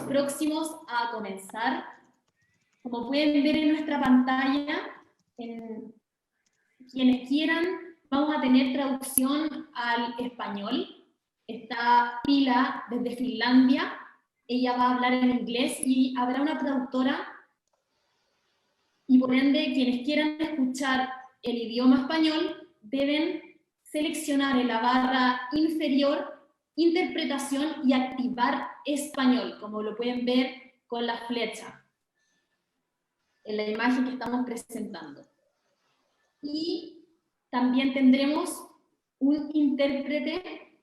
próximos a comenzar. Como pueden ver en nuestra pantalla, quienes quieran, vamos a tener traducción al español. Está Pila desde Finlandia, ella va a hablar en inglés y habrá una traductora, y por ende quienes quieran escuchar el idioma español deben seleccionar en la barra inferior interpretación y activar español, como lo pueden ver con la flecha en la imagen que estamos presentando. Y también tendremos un intérprete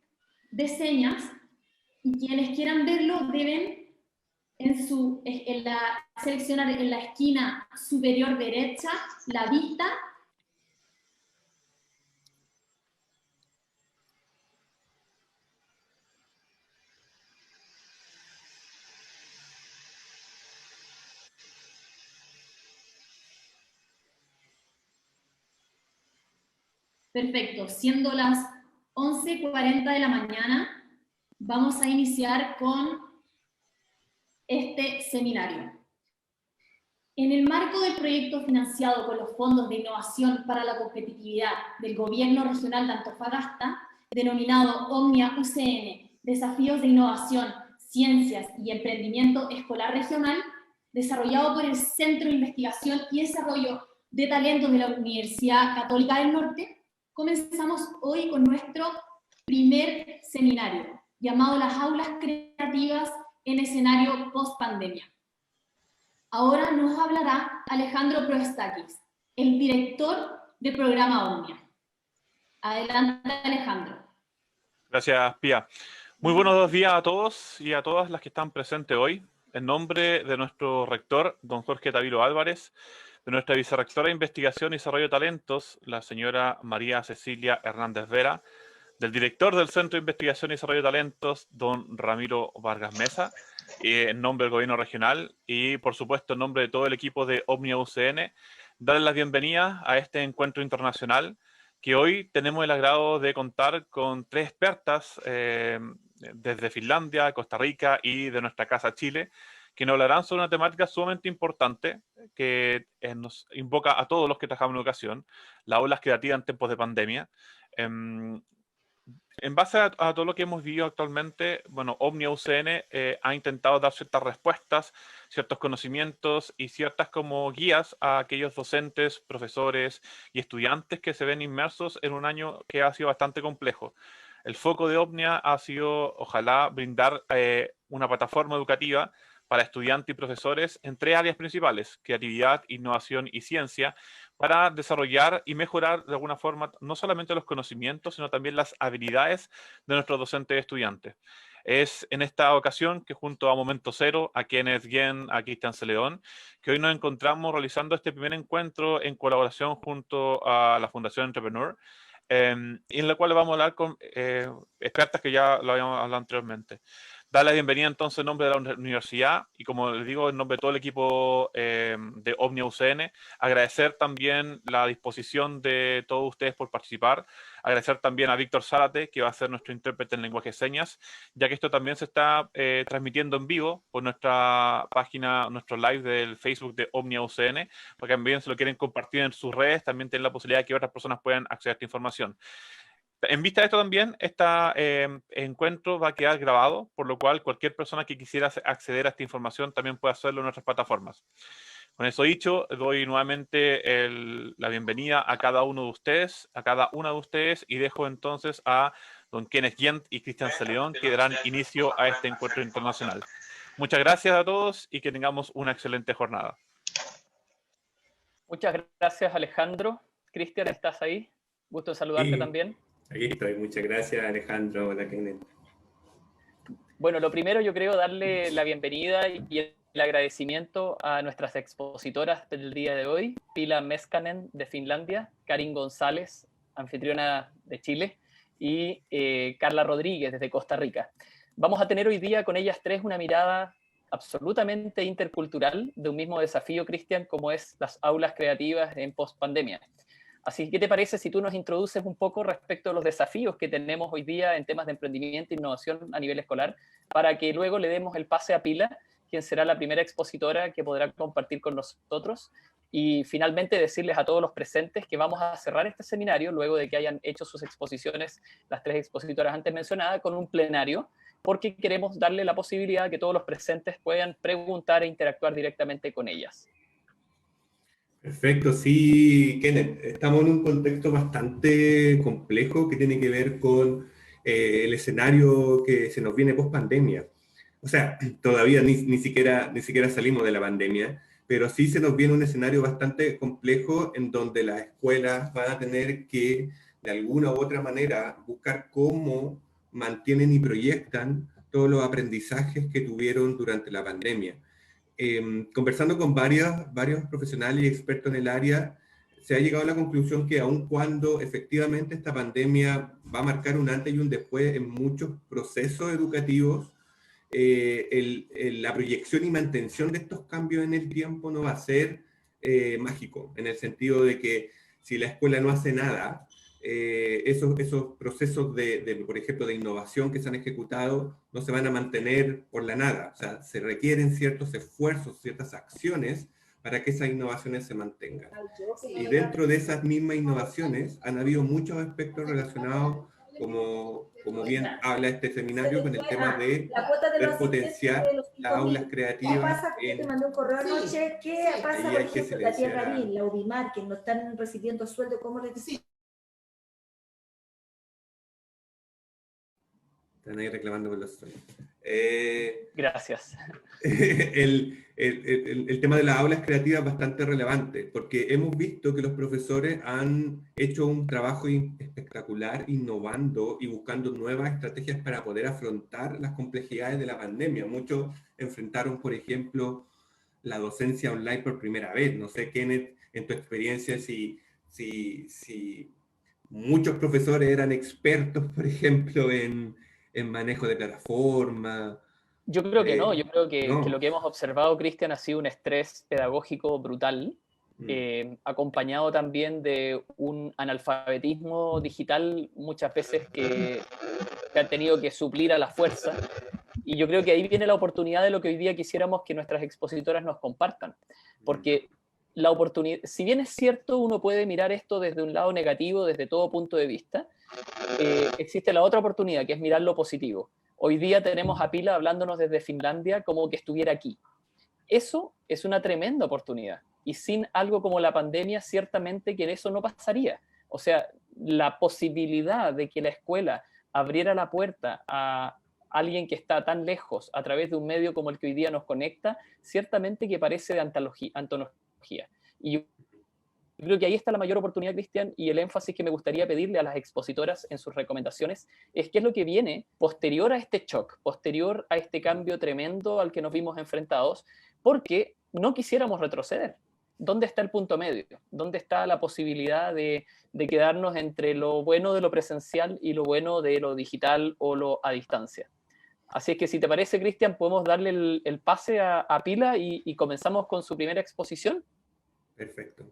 de señas, y quienes quieran verlo deben seleccionar en la esquina superior derecha la vista Perfecto, siendo las 11:40 de la mañana, vamos a iniciar con este seminario. En el marco del proyecto financiado con los fondos de innovación para la competitividad del Gobierno Regional de Antofagasta, denominado Omnia UCN, Desafíos de Innovación, Ciencias y Emprendimiento Escolar Regional, desarrollado por el Centro de Investigación y Desarrollo de Talentos de la Universidad Católica del Norte, comenzamos hoy con nuestro primer seminario, llamado Las Aulas Creativas en Escenario Post-Pandemia. Ahora nos hablará Alejandro Proestakis, el director del programa Omnia. Adelante, Alejandro. Gracias, Pía. Muy buenos días a todos y a todas las que están presentes hoy. En nombre de nuestro rector, don Jorge Tavilo Álvarez, de nuestra vicerrectora de Investigación y Desarrollo de Talentos, la señora María Cecilia Hernández Vera, del director del Centro de Investigación y Desarrollo de Talentos, don Ramiro Vargas Mesa, en nombre del Gobierno Regional y, por supuesto, en nombre de todo el equipo de Omnia UCN, darles la bienvenida a este encuentro internacional que hoy tenemos el agrado de contar con tres expertas desde Finlandia, Costa Rica y de nuestra casa Chile, que nos hablarán sobre una temática sumamente importante que nos invoca a todos los que trabajamos en educación, las aulas creativas en tiempos de pandemia. En base a todo lo que hemos vivido actualmente, bueno, Omnia UCN ha intentado dar ciertas respuestas, ciertos conocimientos y ciertas como guías a aquellos docentes, profesores y estudiantes que se ven inmersos en un año que ha sido bastante complejo. El foco de Omnia ha sido, ojalá, brindar una plataforma educativa para estudiantes y profesores en tres áreas principales: creatividad, innovación y ciencia, para desarrollar y mejorar de alguna forma no solamente los conocimientos, sino también las habilidades de nuestros docentes y estudiantes. Es en esta ocasión que junto a Momento Cero, a Kenneth Guien, a Cristian Celedón, que hoy nos encontramos realizando este primer encuentro en colaboración junto a la Fundación Entrepreneur, y en la cual vamos a hablar con expertas que ya lo habíamos hablado anteriormente. Dar la bienvenida entonces en nombre de la universidad y, como les digo, en nombre de todo el equipo de Omnia UCN, agradecer también la disposición de todos ustedes por participar, agradecer también a Víctor Zárate, que va a ser nuestro intérprete en lenguaje de señas, ya que esto también se está transmitiendo en vivo por nuestra página, nuestro live del Facebook de Omnia UCN, porque también si lo quieren compartir en sus redes, también tienen la posibilidad de que otras personas puedan acceder a esta información. En vista de esto también, este encuentro va a quedar grabado, por lo cual cualquier persona que quisiera acceder a esta información también puede hacerlo en nuestras plataformas. Con eso dicho, doy nuevamente la bienvenida a cada uno de ustedes, a cada una de ustedes, y dejo entonces a don Kenneth Guien y Cristian Celedón, que darán inicio a este encuentro internacional. Muchas gracias a todos y que tengamos una excelente jornada. Muchas gracias, Alejandro. Cristian, ¿estás ahí? Gusto en saludarte también. Aquí estoy. Muchas gracias, Alejandro. Hola, Kenneth. Bueno, lo primero yo creo darle la bienvenida y el agradecimiento a nuestras expositoras del día de hoy: Pila Meskanen de Finlandia, Karin González, anfitriona de Chile, y Carla Rodríguez desde Costa Rica. Vamos a tener hoy día con ellas tres una mirada absolutamente intercultural de un mismo desafío, Cristian, como es las aulas creativas en post-pandemia. Así que, ¿qué te parece si tú nos introduces un poco respecto a los desafíos que tenemos hoy día en temas de emprendimiento e innovación a nivel escolar, para que luego le demos el pase a Pila quien será la primera expositora que podrá compartir con nosotros. Y finalmente decirles a todos los presentes que vamos a cerrar este seminario luego de que hayan hecho sus exposiciones, las 3 expositoras antes mencionadas, con un plenario, porque queremos darle la posibilidad de que todos los presentes puedan preguntar e interactuar directamente con ellas. Perfecto, sí, Kenneth. Estamos en un contexto bastante complejo que tiene que ver con el escenario que se nos viene post pandemia. O sea, todavía ni siquiera salimos de la pandemia, pero sí se nos viene un escenario bastante complejo en donde las escuelas van a tener que, de alguna u otra manera, buscar cómo mantienen y proyectan todos los aprendizajes que tuvieron durante la pandemia. Conversando con varios profesionales y expertos en el área, se ha llegado a la conclusión que aun cuando efectivamente esta pandemia va a marcar un antes y un después en muchos procesos educativos, la proyección y mantención de estos cambios en el tiempo no va a ser mágico, en el sentido de que si la escuela no hace nada, esos procesos por ejemplo, de innovación que se han ejecutado no se van a mantener por la nada. O sea, se requieren ciertos esfuerzos, ciertas acciones para que esas innovaciones se mantengan. Y dentro de esas mismas innovaciones han habido muchos aspectos relacionados, como bien habla este seminario, con el tema de potenciar las aulas creativas. Yo te mandé un correo anoche. ¿Qué pasa, por ejemplo, la Tía Karin, la Ubimar, que no están recibiendo sueldo? ¿Cómo les decís? Están ahí reclamando por los sueldos. Gracias. El tema de las aulas creativas es bastante relevante, porque hemos visto que los profesores han hecho un trabajo espectacular, innovando y buscando nuevas estrategias para poder afrontar las complejidades de la pandemia. Muchos enfrentaron, por ejemplo, la docencia online por primera vez. No sé, Kenneth, en tu experiencia, si muchos profesores eran expertos, por ejemplo, en manejo de plataforma. Yo creo que no, yo creo que no. lo que hemos observado, Cristian, ha sido un estrés pedagógico brutal, acompañado también de un analfabetismo digital muchas veces que ha tenido que suplir a la fuerza. Y yo creo que ahí viene la oportunidad de lo que hoy día quisiéramos que nuestras expositoras nos compartan. Porque la oportunidad, si bien es cierto, uno puede mirar esto desde un lado negativo, desde todo punto de vista, existe la otra oportunidad, que es mirar lo positivo. Hoy día tenemos a Pila hablándonos desde Finlandia como que estuviera aquí. Eso es una tremenda oportunidad. Y sin algo como la pandemia, ciertamente que eso no pasaría. O sea, la posibilidad de que la escuela abriera la puerta a alguien que está tan lejos a través de un medio como el que hoy día nos conecta, ciertamente que parece de antología. Y yo creo que ahí está la mayor oportunidad, Cristian, y el énfasis que me gustaría pedirle a las expositoras en sus recomendaciones es qué es lo que viene posterior a este shock, posterior a este cambio tremendo al que nos vimos enfrentados, porque no quisiéramos retroceder. ¿Dónde está el punto medio? ¿Dónde está la posibilidad de quedarnos entre lo bueno de lo presencial y lo bueno de lo digital o lo a distancia? Así es que si te parece, Cristian, podemos darle el pase a Pila y comenzamos con su primera exposición. Perfecto.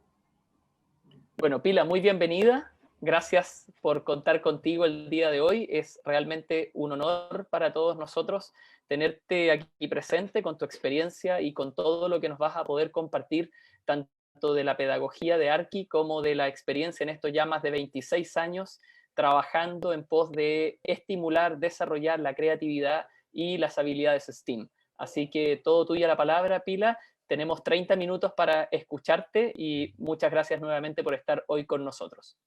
Bueno, Pila, muy bienvenida. Gracias por contar contigo el día de hoy. Es realmente un honor para todos nosotros tenerte aquí presente con tu experiencia y con todo lo que nos vas a poder compartir, tanto de la pedagogía de Arqui como de la experiencia en estos ya más de 26 años trabajando en pos de estimular, desarrollar la creatividad y las habilidades STEAM. Así que todo tuya la palabra, Pila. Tenemos 30 minutos para escucharte y muchas gracias nuevamente por estar hoy con nosotros.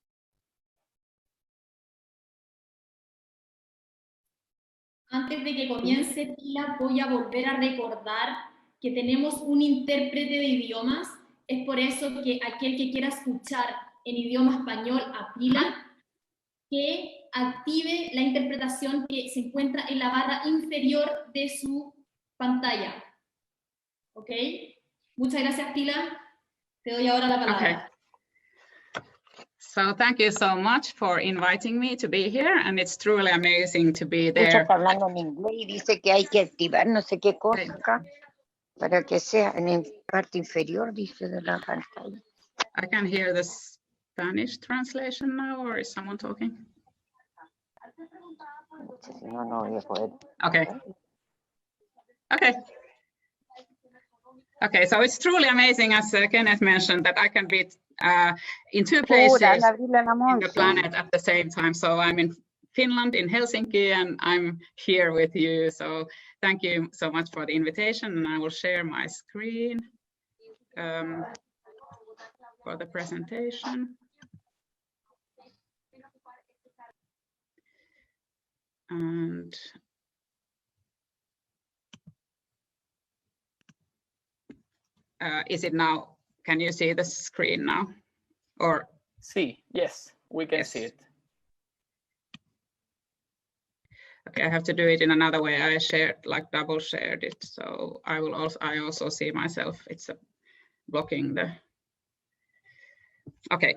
Antes de que comience, Pila, voy a volver a recordar que tenemos un intérprete de idiomas. Es por eso que aquel que quiera escuchar en idioma español a Pila, que active la interpretación que se encuentra en la barra inferior de su pantalla. ¿Ok? Muchas gracias, Pila. Te doy ahora la palabra. Okay. So thank you so much for inviting me to be here, and it's truly amazing to be there. Está hablando en inglés y dice que hay que activar no sé qué cosa acá para que sea en la parte inferior, dice, de la pantalla. I can hear the Spanish translation now, or is someone talking? No voy a poder. Okay. Okay. Okay, so it's truly amazing, as Kenneth mentioned, that I can be in two places in the planet at the same time. So I'm in Finland, in Helsinki, and I'm here with you. So thank you so much for the invitation, and I will share my screen for the presentation. And is it now? Can you see the screen now? Or yes, we can see it. Okay, I have to do it in another way. I shared, like double shared it, so I also see myself. It's blocking the. Okay,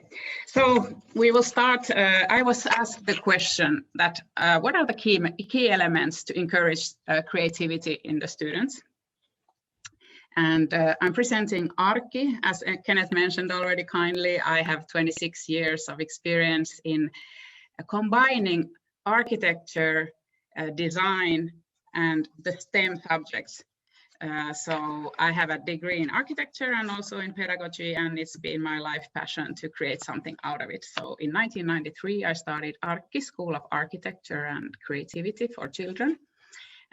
so we will start. I was asked the question that what are the key elements to encourage creativity in the students? And I'm presenting Arki. As Kenneth mentioned already kindly, I have 26 years of experience in combining architecture, design, and the STEM subjects. So I have a degree in architecture and also in pedagogy, and it's been my life passion to create something out of it. So in 1993, I started Arki, School of Architecture and Creativity for Children.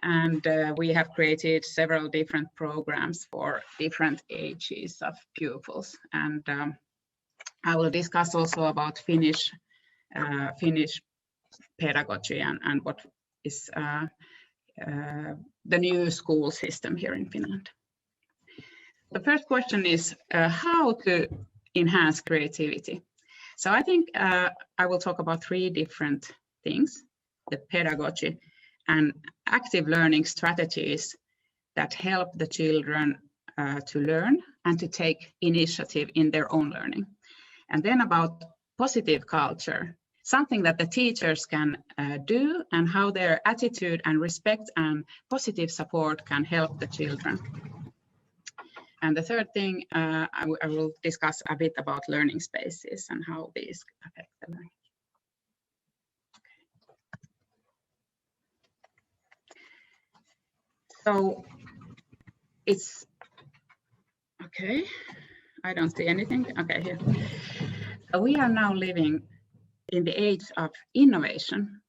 And we have created several different programs for different ages of pupils. And I will discuss also about Finnish pedagogy and what is the new school system here in Finland. The first question is how to enhance creativity. So I think I will talk about three different things: the pedagogy and active learning strategies that help the children to learn and to take initiative in their own learning. And then about positive culture, something that the teachers can do, and how their attitude and respect and positive support can help the children. And the third thing, I will discuss a bit about learning spaces and how these affect the learning. So it's okay. I don't see anything. Okay, here. We are now living in the age of innovation.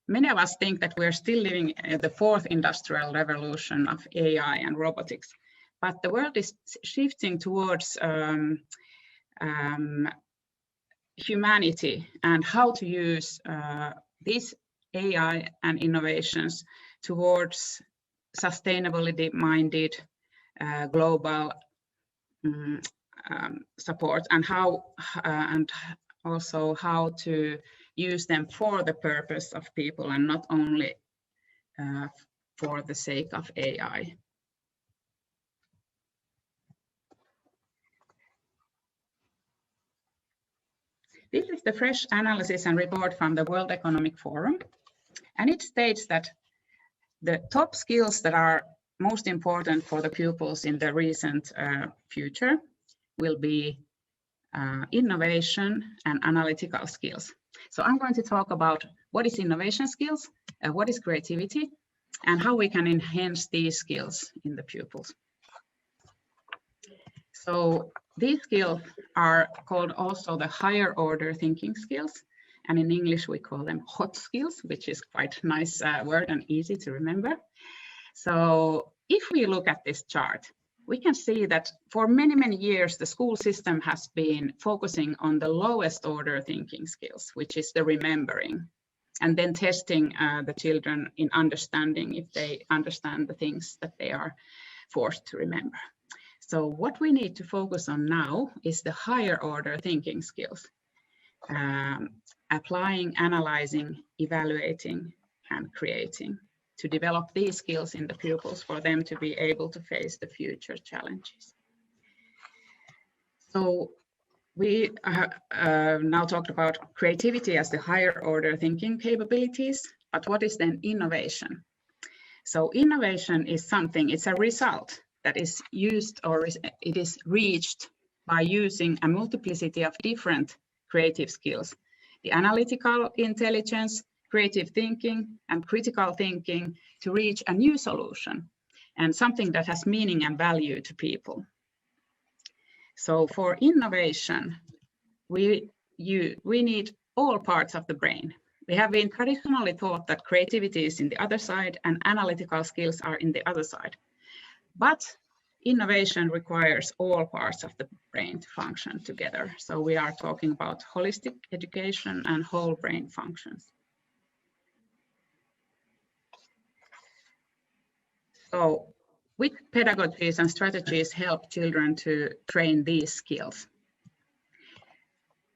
Many of us think that we're still living in the fourth industrial revolution of AI and robotics, but the world is shifting towards humanity and how to use these AI and innovations towards sustainability-minded global support, and how and also how to use them for the purpose of people and not only for the sake of AI. This is the fresh analysis and report from the World Economic Forum, and it states that the top skills that are most important for the pupils in the recent future will be innovation and analytical skills. So I'm going to talk about what is innovation skills, what is creativity, and how we can enhance these skills in the pupils. So these skills are called also the higher order thinking skills. And in English, we call them HOT skills, which is quite a nice word and easy to remember. So if we look at this chart, we can see that for many, many years, the school system has been focusing on the lowest order thinking skills, which is the remembering, and then testing the children in understanding if they understand the things that they are forced to remember. So what we need to focus on now is the higher order thinking skills. Applying, analyzing, evaluating, and creating, to develop these skills in the pupils for them to be able to face the future challenges. So we now talked about creativity as the higher order thinking capabilities, but what is then innovation? So innovation is something, it's a result that is used, or it is reached by using a multiplicity of different creative skills: the analytical intelligence, creative thinking, and critical thinking, to reach a new solution. and something that has meaning and value to people. So for innovation, we need all parts of the brain. We have been traditionally taught that creativity is in the other side and analytical skills are in the other side. But innovation requires all parts of the brain to function together. So we are talking about holistic education and whole brain functions. So which pedagogies and strategies help children to train these skills?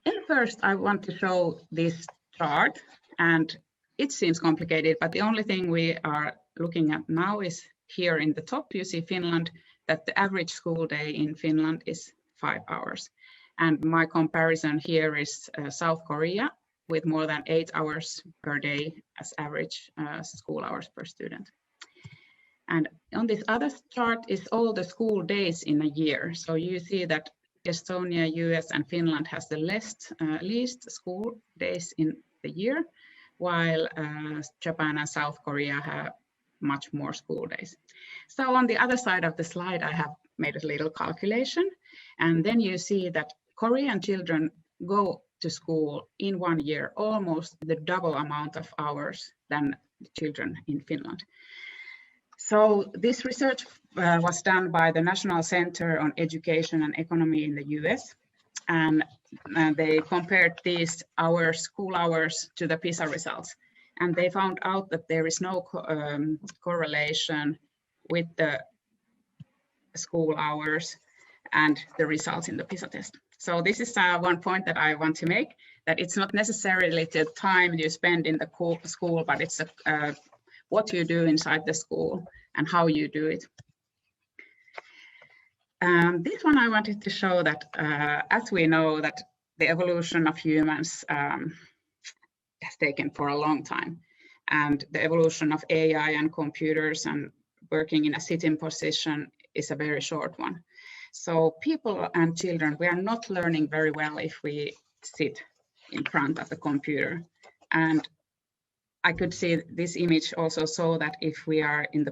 And first, I want to show this chart, and it seems complicated, but the only thing we are looking at now is here in the top, you see Finland, that the average school day in Finland is 5 hours. And my comparison here is South Korea with more than 8 hours per day as average school hours per student. And on this other chart is all the school days in a year. So you see that Estonia, US, and Finland has the least school days in the year, while Japan and South Korea have much more school days. So on the other side of the slide, I have made a little calculation, and then you see that Korean children go to school in 1 year almost the double amount of hours than the children in Finland. So this research was done by the National Center on Education and Economy in the US, and they compared these hours, school hours, to the PISA results. And they found out that there is no correlation with the school hours and the results in the PISA test. So this is one point that I want to make, that it's not necessarily the time you spend in the school, but it's what you do inside the school and how you do it. This one I wanted to show that as we know that the evolution of humans has taken for a long time, and the evolution of AI and computers and working in a sitting position is a very short one. So people and children, we are not learning very well if we sit in front of the computer. And I could see this image also so that if we are in the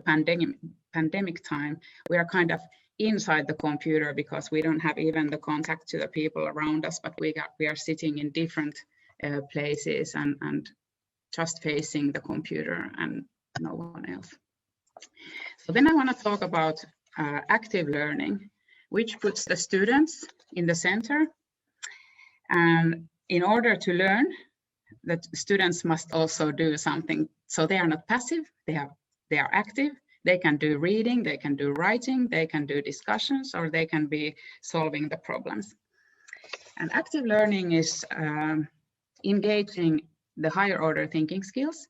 pandemic time, we are kind of inside the computer because we don't have even the contact to the people around us, but we are sitting in different places and just facing the computer and no one else. So then I want to talk about active learning, which puts the students in the center. And in order to learn, the students must also do something. So they are not passive, they are active. They can do reading, they can do writing, they can do discussions, or they can be solving the problems. And active learning is engaging the higher order thinking skills,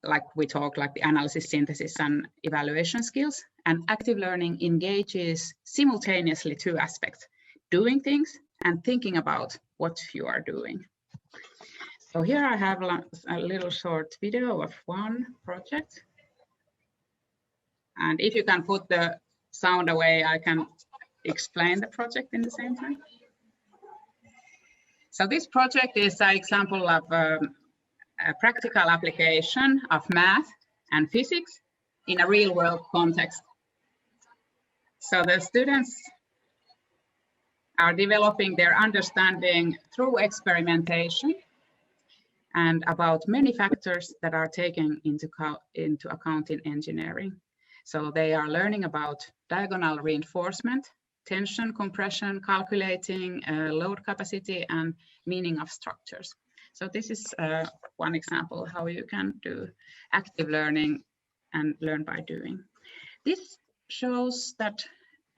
like we talk, like the analysis, synthesis, and evaluation skills. And active learning engages simultaneously two aspects, doing things and thinking about what you are doing. So here I have a little short video of one project. And if you can put the sound away, I can explain the project in the same time. So this project is an example of a practical application of math and physics in a real world context. So the students are developing their understanding through experimentation and about many factors that are taken into account in engineering. So they are learning about diagonal reinforcement, tension, compression, calculating load capacity, and meaning of structures. So this is one example how you can do active learning and learn by doing. This shows that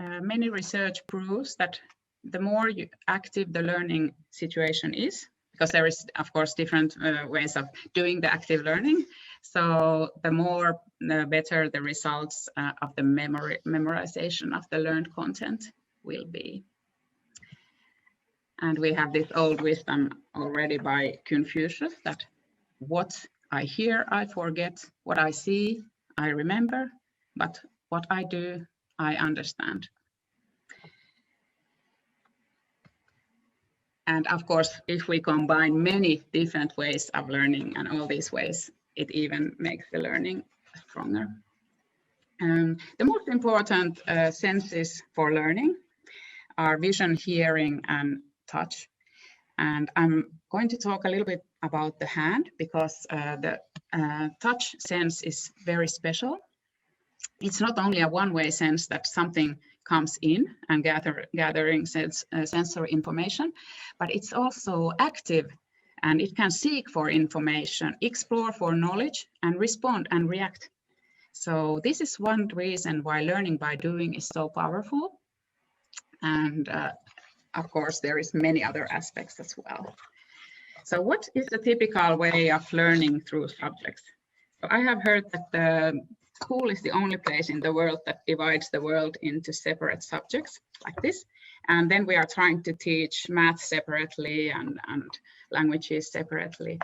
many research proves that the more active the learning situation is, because there is, of course, different ways of doing the active learning. So the better the results of the memorization of the learned content will be. And we have this old wisdom already by Confucius that what I hear, I forget, what I see, I remember, but what I do, I understand. And of course, if we combine many different ways of learning and all these ways, it even makes the learning stronger. The most important senses for learning are vision, hearing, and touch. And I'm going to talk a little bit about the hand, because the touch sense is very special. It's not only a one-way sense that something comes in and gathering sensory information, but it's also active, and it can seek for information, explore for knowledge, and respond and react. So this is one reason why learning by doing is so powerful. And of course, there is many other aspects as well. So what is the typical way of learning through subjects? So I have heard that the school is the only place in the world that divides the world into separate subjects like this. And then we are trying to teach math separately and languages separately.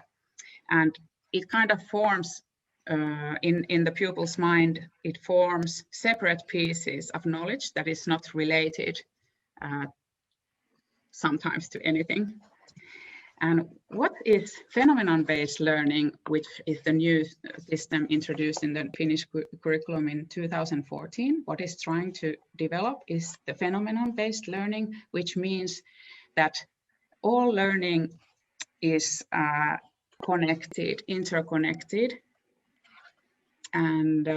And it kind of forms, in the pupil's mind, it forms separate pieces of knowledge that is not related sometimes to anything. And what is phenomenon-based learning, which is the new system introduced in the Finnish curriculum in 2014? What it's trying to develop is the phenomenon-based learning, which means that all learning is connected, interconnected, and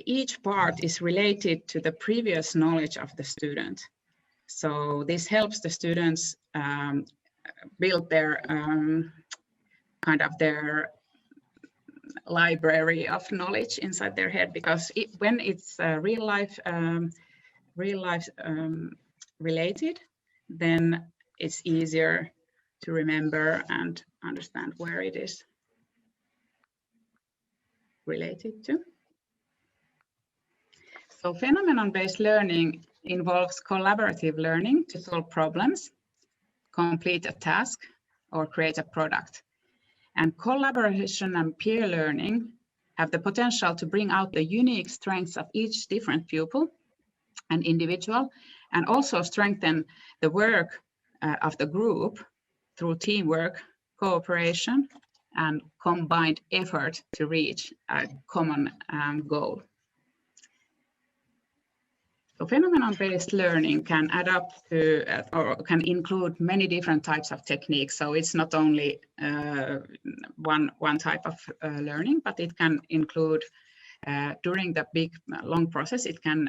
each part is related to the previous knowledge of the student. So this helps the students build their kind of their library of knowledge inside their head, because when it's real life related, then it's easier to remember and understand where it is related to. So phenomenon-based learning involves collaborative learning to solve problems, complete a task, or create a product. And collaboration and peer learning have the potential to bring out the unique strengths of each different pupil and individual, and also strengthen the work of the group through teamwork, cooperation, and combined effort to reach a common goal. So phenomenon-based learning can adapt to or can include many different types of techniques. So it's not only one type of learning, but it can include during the big long process, it can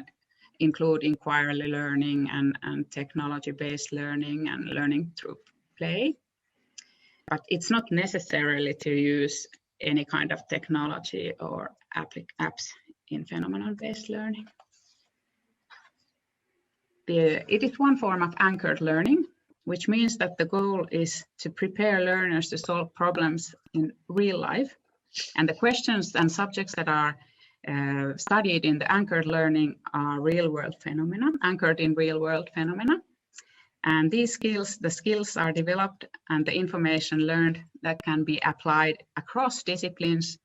include inquiry learning and technology-based learning and learning through play. But it's not necessarily to use any kind of technology or apps in phenomenon-based learning. It is one form of anchored learning, which means that the goal is to prepare learners to solve problems in real life. And the questions and subjects that are studied in the anchored learning are real-world phenomena, anchored in real-world phenomena. And these skills, the skills are developed and the information learned that can be applied across disciplines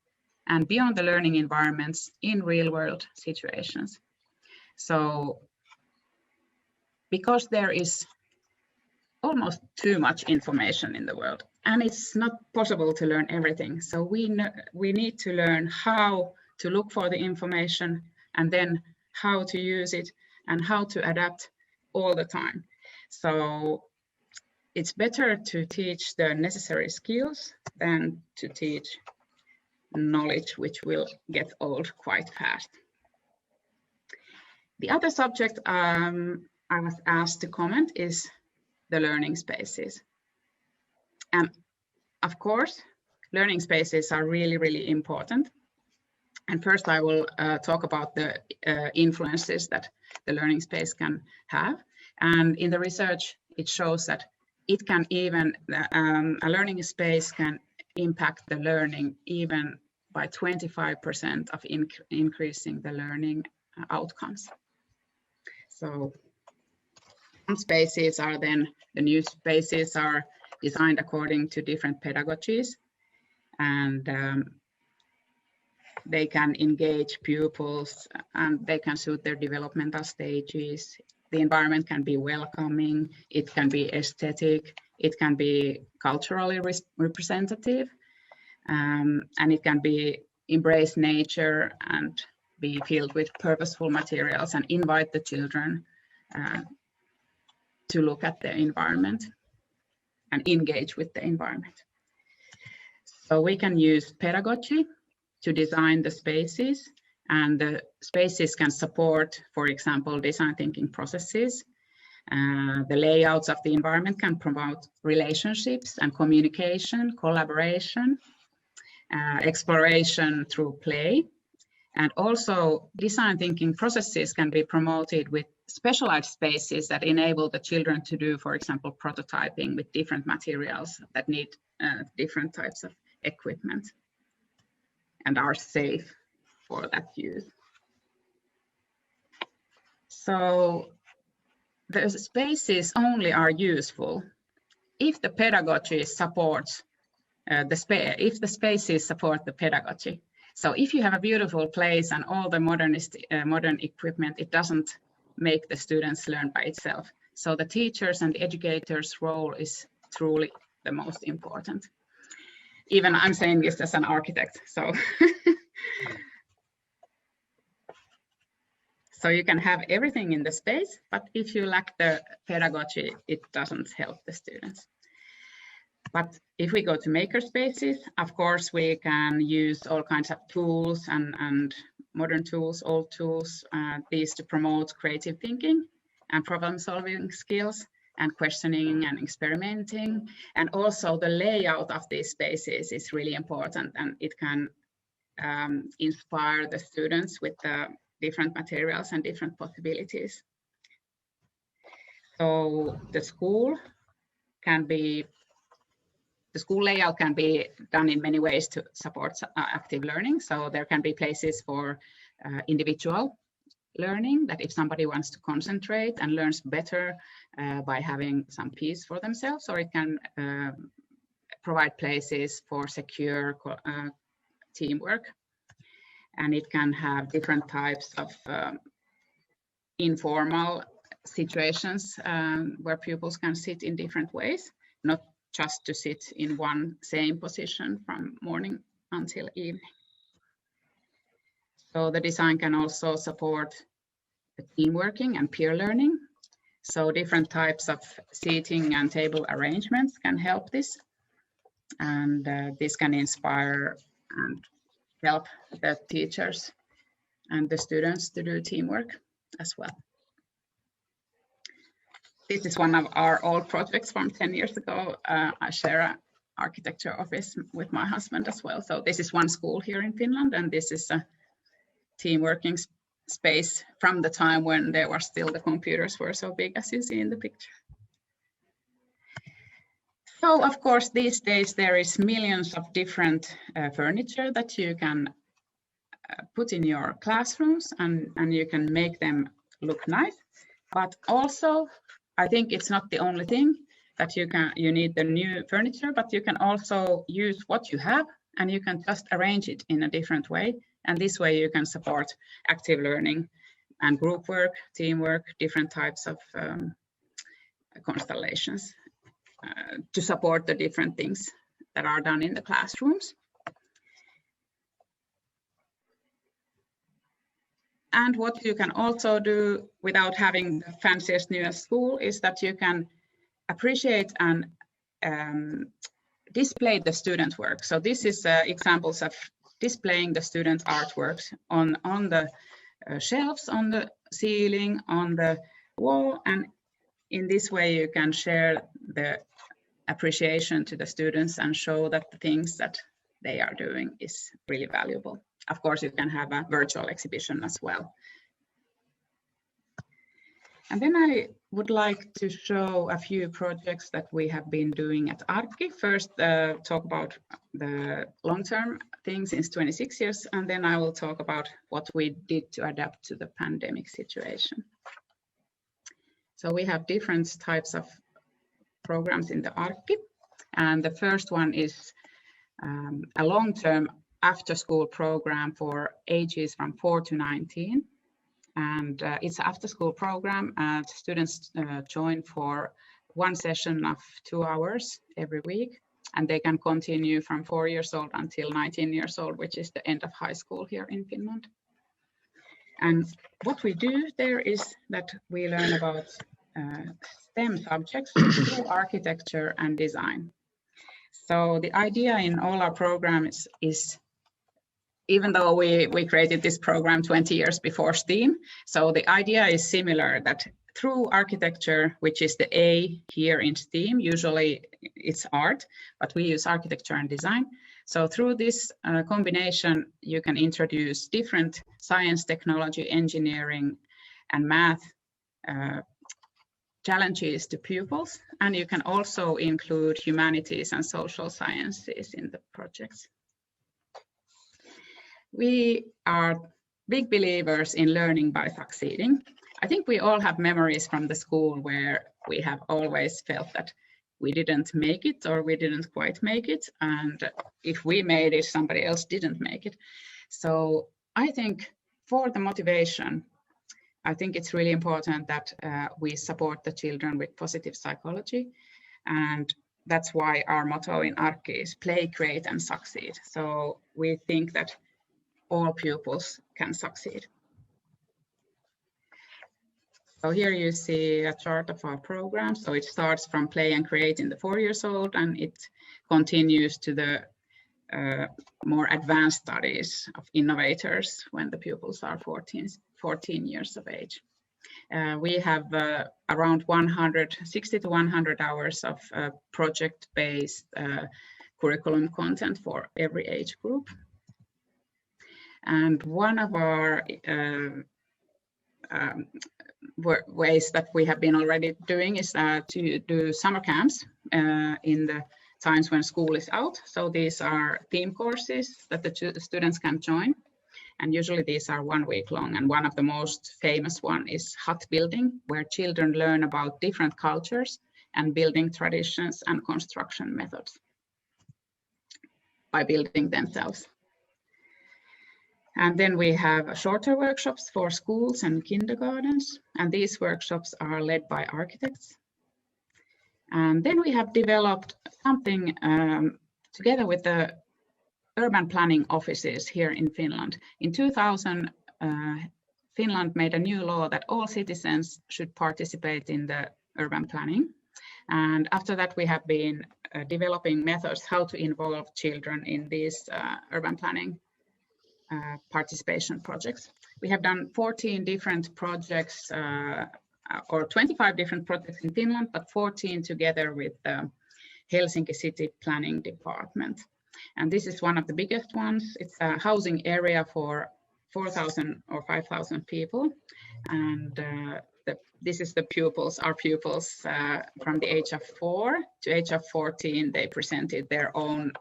and beyond the learning environments in real-world situations. So, because there is almost too much information in the world, and it's not possible to learn everything. So we need to learn how to look for the information, and then how to use it, and how to adapt all the time. So it's better to teach the necessary skills than to teach knowledge which will get old quite fast. The other subject I was asked to comment is the learning spaces. And of course, learning spaces are really, really important. And first I will talk about the influences that the learning space can have. And in the research, it shows that it can even, a learning space can impact the learning even by 25% of increasing the learning outcomes. So some spaces are then, the new spaces are designed according to different pedagogies, and they can engage pupils and they can suit their developmental stages. The environment can be welcoming, it can be aesthetic, it can be culturally representative, and it can be embrace nature and be filled with purposeful materials and invite the children to look at the environment and engage with the environment. So we can use pedagogy to design the spaces, and the spaces can support, for example, design thinking processes. The layouts of the environment can promote relationships and communication, collaboration, exploration through play. And also design thinking processes can be promoted with specialized spaces that enable the children to do, for example, prototyping with different materials that need different types of equipment and are safe for that use. So the spaces only are useful if the pedagogy supports if the spaces support the pedagogy. So if you have a beautiful place and all the modern equipment, it doesn't make the students learn by itself. So the teachers and the educators' role is truly the most important. Even I'm saying this as an architect, so. So you can have everything in the space, but if you lack the pedagogy, it doesn't help the students. But if we go to maker spaces, of course, we can use all kinds of tools and modern tools, old tools, these to promote creative thinking and problem solving skills and questioning and experimenting. And also the layout of these spaces is really important, and it can inspire the students with the different materials and different possibilities. So the school layout can be done in many ways to support active learning. So there can be places for individual learning, that if somebody wants to concentrate and learns better by having some peace for themselves, or it can provide places for secure teamwork. And it can have different types of informal situations where pupils can sit in different ways, not just to sit in one same position from morning until evening. So the design can also support the team working and peer learning. So different types of seating and table arrangements can help this. And this can inspire and help the teachers and the students to do teamwork as well. This is one of our old projects from 10 years ago. I share an architecture office with my husband as well. So this is one school here in Finland, and this is a team working space from the time when there were still the computers were so big as you see in the picture. So of course, these days there is millions of different furniture that you can put in your classrooms, and you can make them look nice. But also, I think it's not the only thing that you need the new furniture, but you can also use what you have, and you can just arrange it in a different way. And this way you can support active learning and group work, teamwork, different types of constellations to support the different things that are done in the classrooms. And what you can also do without having the fanciest, newest school is that you can appreciate and display the student work. So this is examples of displaying the student artworks on the shelves, on the ceiling, on the wall. And in this way, you can share the appreciation to the students and show that the things that they are doing is really valuable. Of course, you can have a virtual exhibition as well. And then I would like to show a few projects that we have been doing at Arki. First, talk about the long-term thing since 26 years, and then I will talk about what we did to adapt to the pandemic situation. So we have different types of programs in the Arki, and the first one is a long-term after-school program for ages from 4 to 19. And it's an after-school program, and students join for one session of 2 hours every week. and they can continue from 4 years old until 19 years old, which is the end of high school here in Finland. And what we do there is that we learn about STEM subjects through architecture and design. So the idea in all our programs is, even though we created this program 20 years before STEAM, so the idea is similar, that through architecture, which is the A here in STEAM, usually it's art, but we use architecture and design. So through this combination, you can introduce different science, technology, engineering, and math challenges to pupils, and you can also include humanities and social sciences in the projects. We are big believers in learning by succeeding. I think we all have memories from the school where we have always felt that we didn't make it or we didn't quite make it, and if we made it, somebody else didn't make it. So I think for the motivation, I think it's really important that we support the children with positive psychology, and that's why our motto in Arki is play, create, and succeed. So we think that all pupils can succeed. So here you see a chart of our program. So it starts from play and create in the 4 years old, and it continues to the more advanced studies of innovators when the pupils are 14 years of age. We have around 60 to 100 hours of project-based curriculum content for every age group. And one of our ways that we have been already doing is to do summer camps in the times when school is out. So these are theme courses that the students can join. And usually these are 1 week long. And one of the most famous one is hut building, where children learn about different cultures and building traditions and construction methods by building themselves. And then we have shorter workshops for schools and kindergartens. And these workshops are led by architects. And then we have developed something together with the urban planning offices here in Finland. In 2000, Finland made a new law that all citizens should participate in the urban planning. And after that, we have been developing methods how to involve children in these urban planning participation projects. We have done 14 different projects or 25 different projects in Finland, but 14 together with the Helsinki City Planning Department. And this is one of the biggest ones. It's a housing area for 4,000 or 5,000 people. And this is the pupils, our pupils from the age of 4 to age of 14. They presented their own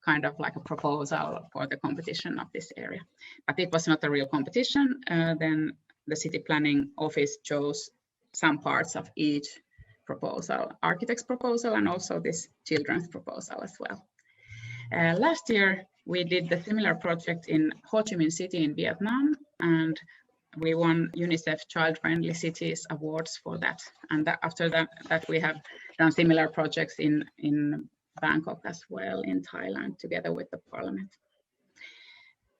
kind of like a proposal for the competition of this area. But it was not a real competition. Then the city planning office chose some parts of each proposal, architect's proposal, and also this children's proposal as well. Last year, we did the similar project in Ho Chi Minh City in Vietnam, and we won UNICEF Child Friendly Cities Awards for that. And after that, we have done similar projects in Bangkok as well, in Thailand, together with the parliament.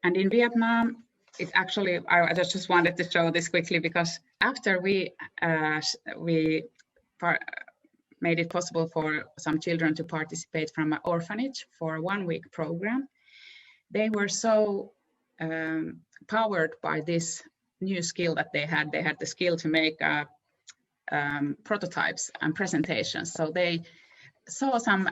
And in Vietnam, it's actually, I just wanted to show this quickly, because after we made it possible for some children to participate from an orphanage for a 1 week program, they were so powered by this new skill that they had. They had the skill to make prototypes and presentations. So they saw some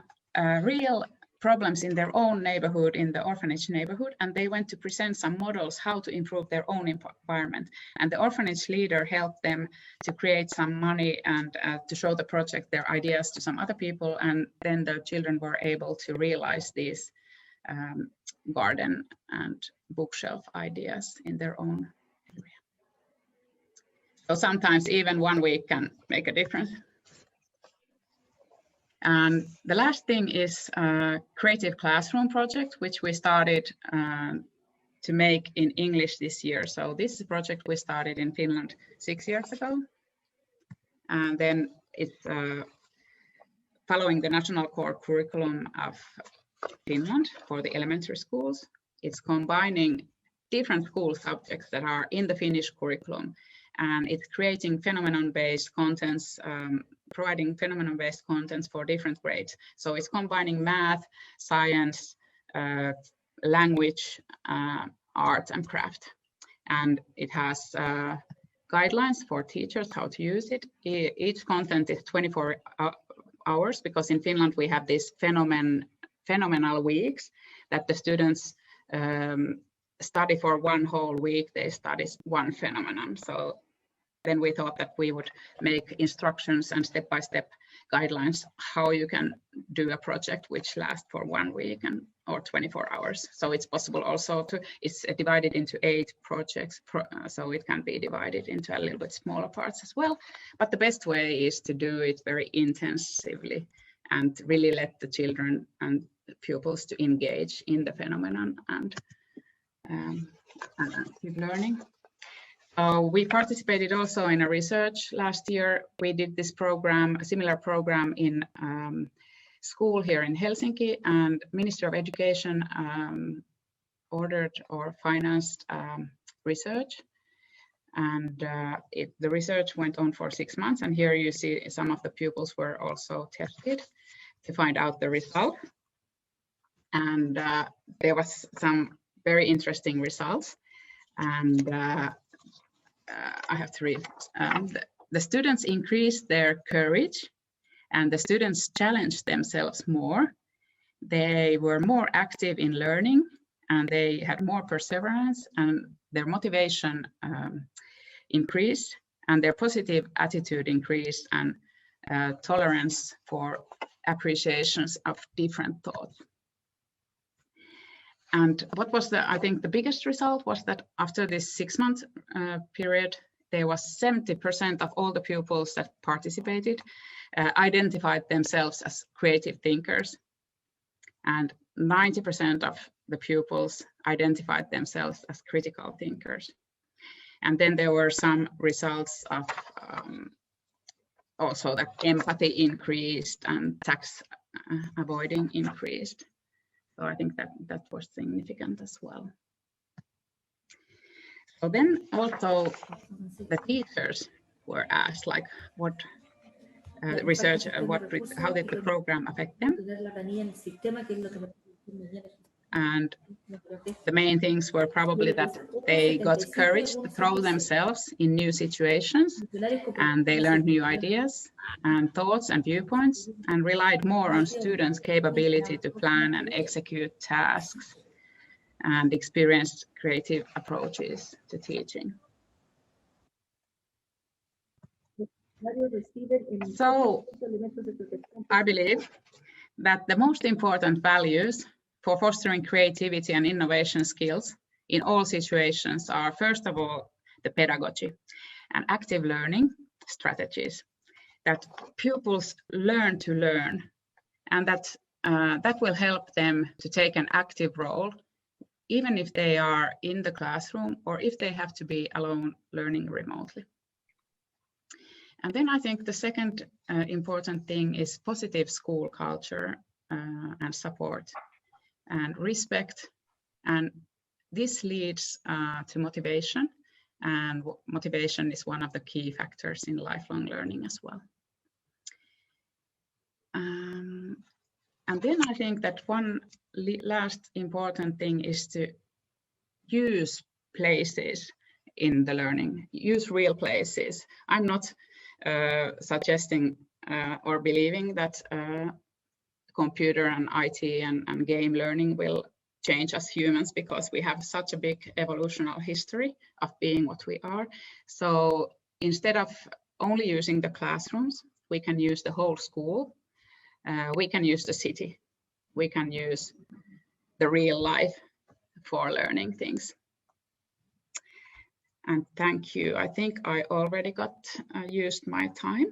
real problems in their own neighborhood, in the orphanage neighborhood, and they went to present some models how to improve their own environment. And the orphanage leader helped them to create some money and to show the project, their ideas to some other people. And then the children were able to realize these garden and bookshelf ideas in their own area. So sometimes even 1 week can make a difference. And the last thing is a creative classroom project, which we started to make in English this year. So this is a project we started in Finland 6 years ago. And then it's following the national core curriculum of Finland for the elementary schools. It's combining different school subjects that are in the Finnish curriculum, and it's creating phenomenon-based contents, providing phenomenon-based contents for different grades. So it's combining math, science, language, art and craft. And it has guidelines for teachers how to use it. Each content is 24 hours, because in Finland we have these phenomenal weeks that the students study for one whole week. They study one phenomenon. So then we thought that we would make instructions and step-by-step guidelines how you can do a project which lasts for 1 week or 24 hours. So it's possible also to, it's divided into 8 projects, so it can be divided into a little bit smaller parts as well. But the best way is to do it very intensively and really let the children and pupils to engage in the phenomenon and active learning. We participated also in a research last year. We did this program, a similar program in school here in Helsinki, and Ministry of Education ordered or financed research. And the research went on for 6 months. And here you see some of the pupils were also tested to find out the result. And there was some very interesting results. And I have to read. The students increased their courage, and the students challenged themselves more. They were more active in learning, and they had more perseverance, and their motivation increased, and their positive attitude increased, and tolerance for appreciations of different thoughts. And what was I think the biggest result was that after this 6-month period, there was 70% of all the pupils that participated identified themselves as creative thinkers. And 90% of the pupils identified themselves as critical thinkers. And then there were some results of also that empathy increased and tax avoiding increased. So I think that was significant as well. So then also the teachers were asked, like, what research, how did the program affect them? And the main things were probably that they got courage to throw themselves in new situations, and they learned new ideas and thoughts and viewpoints, and relied more on students' capability to plan and execute tasks, and experienced creative approaches to teaching. So I believe that the most important values for fostering creativity and innovation skills in all situations are, first of all, the pedagogy and active learning strategies, that pupils learn to learn, and that will help them to take an active role, even if they are in the classroom or if they have to be alone learning remotely. And then I think the second important thing is positive school culture and support and respect, and this leads to motivation, and motivation is one of the key factors in lifelong learning as well. And then I think that one last important thing is to use places in the learning, use real places. I'm not suggesting or believing that computer and IT and game learning will change us humans, because we have such a big evolutionary history of being what we are. So instead of only using the classrooms, we can use the whole school. We can use the city. We can use the real life for learning things. And thank you. I think I already got used my time.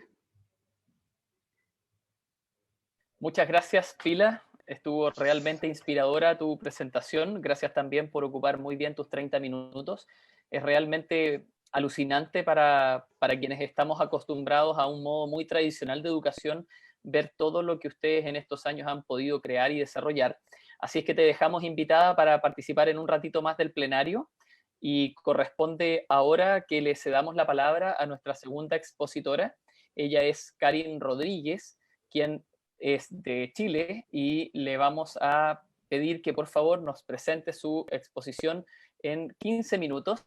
Muchas gracias, Pila. Estuvo realmente inspiradora tu presentación. Gracias también por ocupar muy bien tus 30 minutos. Es realmente alucinante para quienes estamos acostumbrados a un modo muy tradicional de educación, ver todo lo que ustedes en estos años han podido crear y desarrollar. Así es que te dejamos invitada para participar en un ratito más del plenario, y corresponde ahora que le cedamos la palabra a nuestra segunda expositora. Ella es Karin Rodríguez, quien es de Chile, y le vamos a pedir que por favor nos presente su exposición en 15 minutos.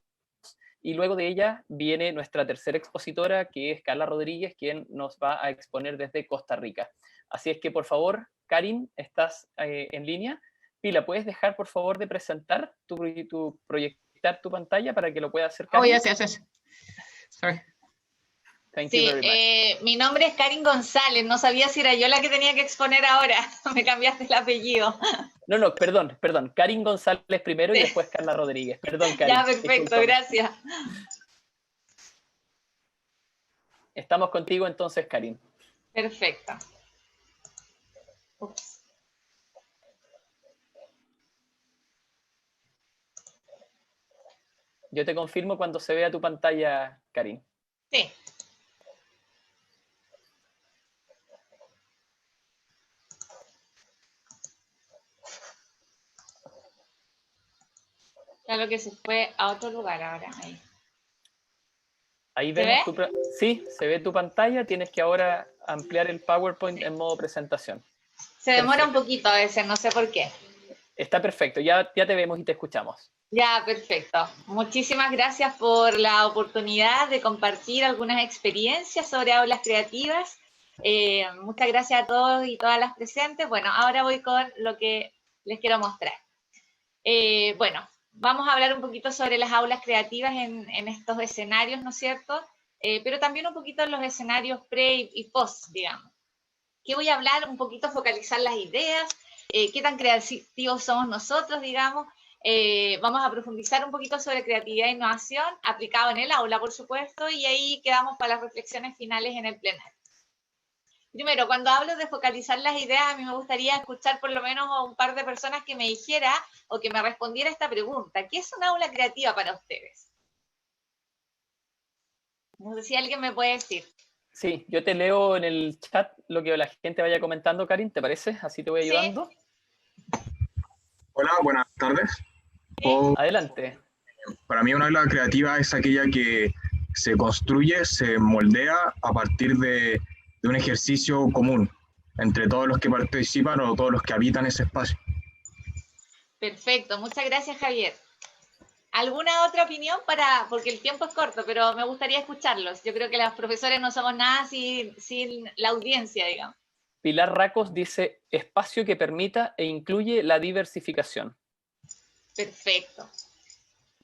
Y luego de ella viene nuestra tercera expositora, que es Carla Rodríguez, quien nos va a exponer desde Costa Rica. Así es que, por favor, Karin, ¿estás en línea? Pila, ¿puedes dejar, por favor, de presentar proyectar tu pantalla para que lo pueda hacer Karin? Oh, yes. Sorry. Thank you very much. Mi nombre es Karin González. No sabía si era yo la que tenía que exponer ahora. Me cambiaste el apellido. No, perdón. Karin González primero, sí, y después Carla Rodríguez. Perdón, Karin. Ya, perfecto, gracias. Estamos contigo entonces, Karin. Perfecto. Ups. Yo te confirmo cuando se vea tu pantalla, Karin. Sí. Claro que se fue a otro lugar ahora. Ahí vemos sí, se ve tu pantalla. Tienes que ahora ampliar el PowerPoint en modo presentación. Se demora un poquito a veces, no sé por qué. Está perfecto, ya te vemos y te escuchamos. Ya, perfecto. Muchísimas gracias por la oportunidad de compartir algunas experiencias sobre aulas creativas. Muchas gracias a todos y todas las presentes. Bueno, ahora voy con lo que les quiero mostrar. Bueno, vamos a hablar un poquito sobre las aulas creativas en estos escenarios, ¿no es cierto? Pero también un poquito en los escenarios pre y post, digamos. ¿Qué voy a hablar? Un poquito focalizar las ideas, qué tan creativos somos nosotros, digamos. Vamos a profundizar un poquito sobre creatividad e innovación aplicado en el aula, por supuesto, y ahí quedamos para las reflexiones finales en el plenario. Primero, cuando hablo de focalizar las ideas, a mí me gustaría escuchar por lo menos a un par de personas que me dijera o que me respondiera esta pregunta. ¿Qué es una aula creativa para ustedes? No sé si alguien me puede decir. Sí, yo te leo en el chat lo que la gente vaya comentando, Karin, ¿te parece? Así te voy ayudando. Sí. Hola, buenas tardes. Adelante. Para mí una aula creativa es aquella que se construye, se moldea a partir de un ejercicio común entre todos los que participan o todos los que habitan ese espacio. Perfecto, muchas gracias, Javier. ¿Alguna otra opinión? Porque el tiempo es corto, pero me gustaría escucharlos. Yo creo que los profesores no somos nada sin la audiencia, digamos. Pilar Racos dice, espacio que permita e incluye la diversificación. Perfecto.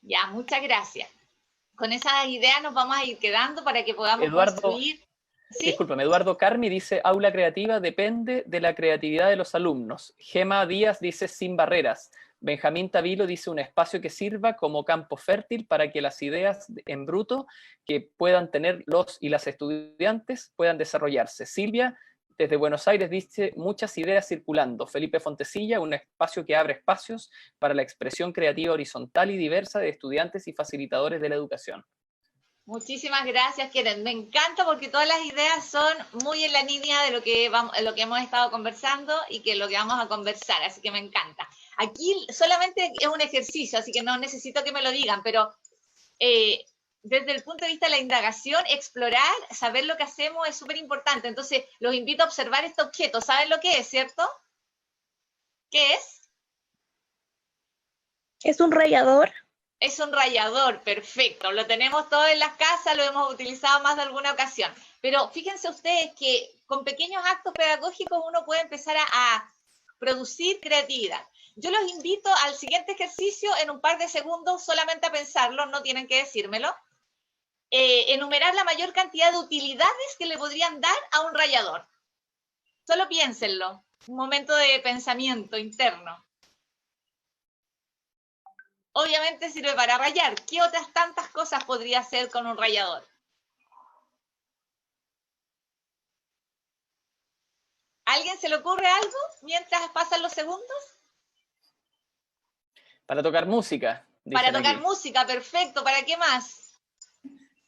Ya, muchas gracias. Con esas ideas nos vamos a ir quedando para que podamos construir. ¿Sí? Discúlpame, Eduardo Carmi dice, aula creativa depende de la creatividad de los alumnos. Gema Díaz dice, sin barreras. Benjamín Tavilo dice, un espacio que sirva como campo fértil para que las ideas en bruto que puedan tener los y las estudiantes puedan desarrollarse. Silvia, desde Buenos Aires, dice, muchas ideas circulando. Felipe Fontecilla, un espacio que abre espacios para la expresión creativa horizontal y diversa de estudiantes y facilitadores de la educación. Muchísimas gracias, Keren. Me encanta porque todas las ideas son muy en la línea de lo que hemos estado conversando y que lo que vamos a conversar, así que me encanta. Aquí solamente es un ejercicio, así que no necesito que me lo digan, pero desde el punto de vista de la indagación, explorar, saber lo que hacemos es súper importante. Entonces, los invito a observar este objeto. ¿Saben lo que es, cierto? ¿Qué es? ¿Es un rallador? Es un rallador, perfecto. Lo tenemos todos en las casas, lo hemos utilizado más de alguna ocasión. Pero fíjense ustedes que con pequeños actos pedagógicos uno puede empezar a producir creatividad. Yo los invito al siguiente ejercicio en un par de segundos, solamente a pensarlo, no tienen que decírmelo. Enumerar la mayor cantidad de utilidades que le podrían dar a un rallador. Solo piénsenlo, un momento de pensamiento interno. Obviamente sirve para rayar. ¿Qué otras tantas cosas podría hacer con un rallador? ¿A alguien se le ocurre algo mientras pasan los segundos? Para tocar música. Para tocar música, perfecto. ¿Para qué más?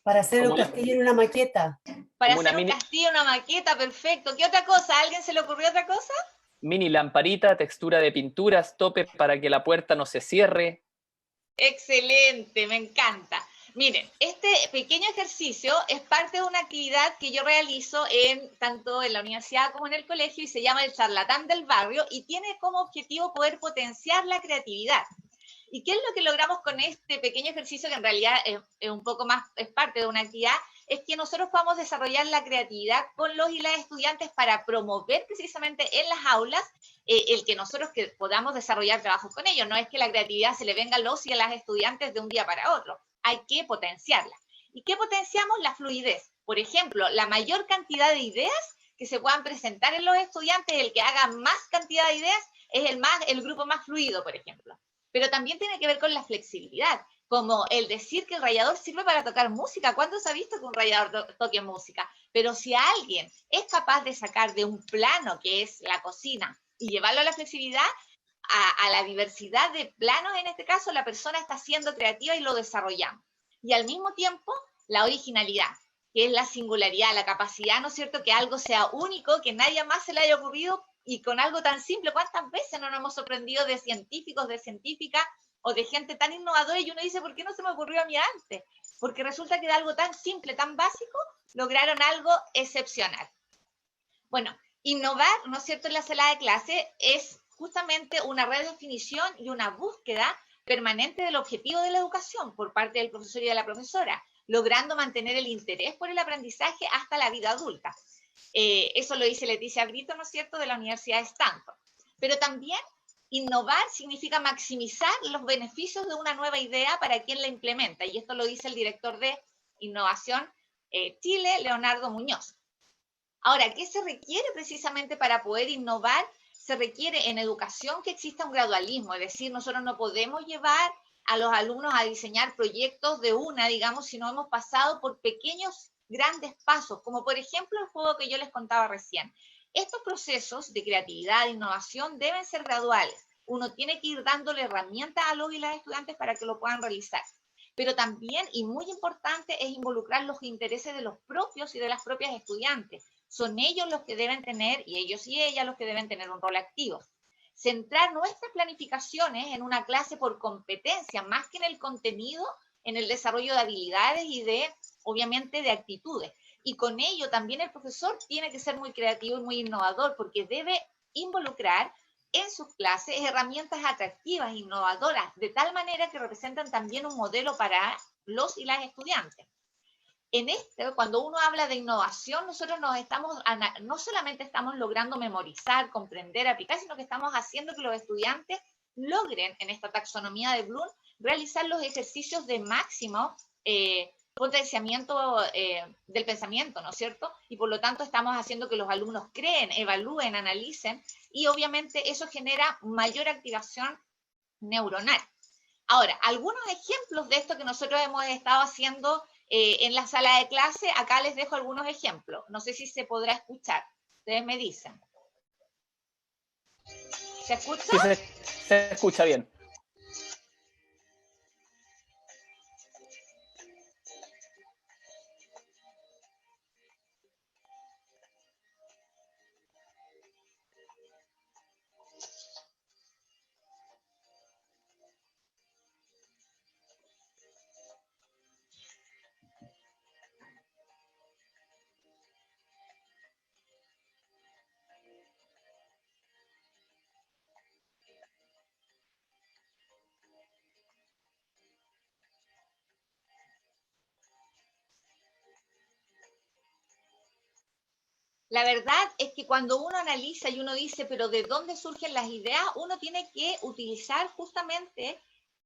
Para hacer un castillo y una maqueta. Para hacer un castillo, una maqueta, perfecto. ¿Qué otra cosa? ¿A alguien se le ocurrió otra cosa? Mini lamparita, textura de pinturas, tope para que la puerta no se cierre. Excelente, me encanta. Miren, este pequeño ejercicio es parte de una actividad que yo realizo tanto en la universidad como en el colegio y se llama el charlatán del barrio y tiene como objetivo poder potenciar la creatividad. ¿Y qué es lo que logramos con este pequeño ejercicio que en realidad es un poco más, es parte de una actividad? Es que nosotros podamos desarrollar la creatividad con los y las estudiantes para promover precisamente en las aulas el que nosotros podamos desarrollar trabajos con ellos. No es que la creatividad se le venga a los y a las estudiantes de un día para otro. Hay que potenciarla. ¿Y qué potenciamos? La fluidez. Por ejemplo, la mayor cantidad de ideas que se puedan presentar en los estudiantes, el que haga más cantidad de ideas, es el grupo más fluido, por ejemplo. Pero también tiene que ver con la flexibilidad, como el decir que el rallador sirve para tocar música. ¿Cuándo se ha visto que un rallador toque música? Pero si alguien es capaz de sacar de un plano, que es la cocina, y llevarlo a la flexibilidad, a la diversidad de planos, en este caso, la persona está siendo creativa y lo desarrollamos. Y al mismo tiempo, la originalidad, que es la singularidad, la capacidad, ¿no es cierto?, que algo sea único, que nadie más se le haya ocurrido, y con algo tan simple. ¿Cuántas veces no nos hemos sorprendido de científicos, de científicas, o de gente tan innovadora, y uno dice, ¿por qué no se me ocurrió a mí antes? Porque resulta que de algo tan simple, tan básico, lograron algo excepcional. Bueno, innovar, ¿no es cierto?, en la sala de clase es justamente una redefinición y una búsqueda permanente del objetivo de la educación por parte del profesor y de la profesora, logrando mantener el interés por el aprendizaje hasta la vida adulta. Eso lo dice Leticia Brito, ¿no es cierto?, de la Universidad de Stanford. Pero también innovar significa maximizar los beneficios de una nueva idea para quien la implementa, y esto lo dice el director de Innovación Chile, Leonardo Muñoz. Ahora, ¿qué se requiere precisamente para poder innovar? Se requiere en educación que exista un gradualismo, es decir, nosotros no podemos llevar a los alumnos a diseñar proyectos de digamos, si no hemos pasado por pequeños, grandes pasos, como por ejemplo el juego que yo les contaba recién. Estos procesos de creatividad, de innovación, deben ser graduales. Uno tiene que ir dándole herramientas a los y las estudiantes para que lo puedan realizar. Pero también, y muy importante, es involucrar los intereses de los propios y de las propias estudiantes. Son ellos los que deben tener, y ellos y ellas los que deben tener un rol activo. Centrar nuestras planificaciones en una clase por competencia, más que en el contenido, en el desarrollo de habilidades y obviamente, de actitudes. Y con ello también el profesor tiene que ser muy creativo y muy innovador, porque debe involucrar en sus clases herramientas atractivas, innovadoras, de tal manera que representan también un modelo para los y las estudiantes. Cuando uno habla de innovación, nosotros no solamente estamos logrando memorizar, comprender, aplicar, sino que estamos haciendo que los estudiantes logren, en esta taxonomía de Bloom, realizar los ejercicios de máximo potenciamiento del pensamiento, ¿no es cierto? Y por lo tanto estamos haciendo que los alumnos creen, evalúen, analicen, y obviamente eso genera mayor activación neuronal. Ahora, algunos ejemplos de esto que nosotros hemos estado haciendo en la sala de clase, acá les dejo algunos ejemplos. No sé si se podrá escuchar. Ustedes me dicen. ¿Se escucha? Sí, se escucha bien. La verdad es que cuando uno analiza y uno dice, pero ¿de dónde surgen las ideas? Uno tiene que utilizar justamente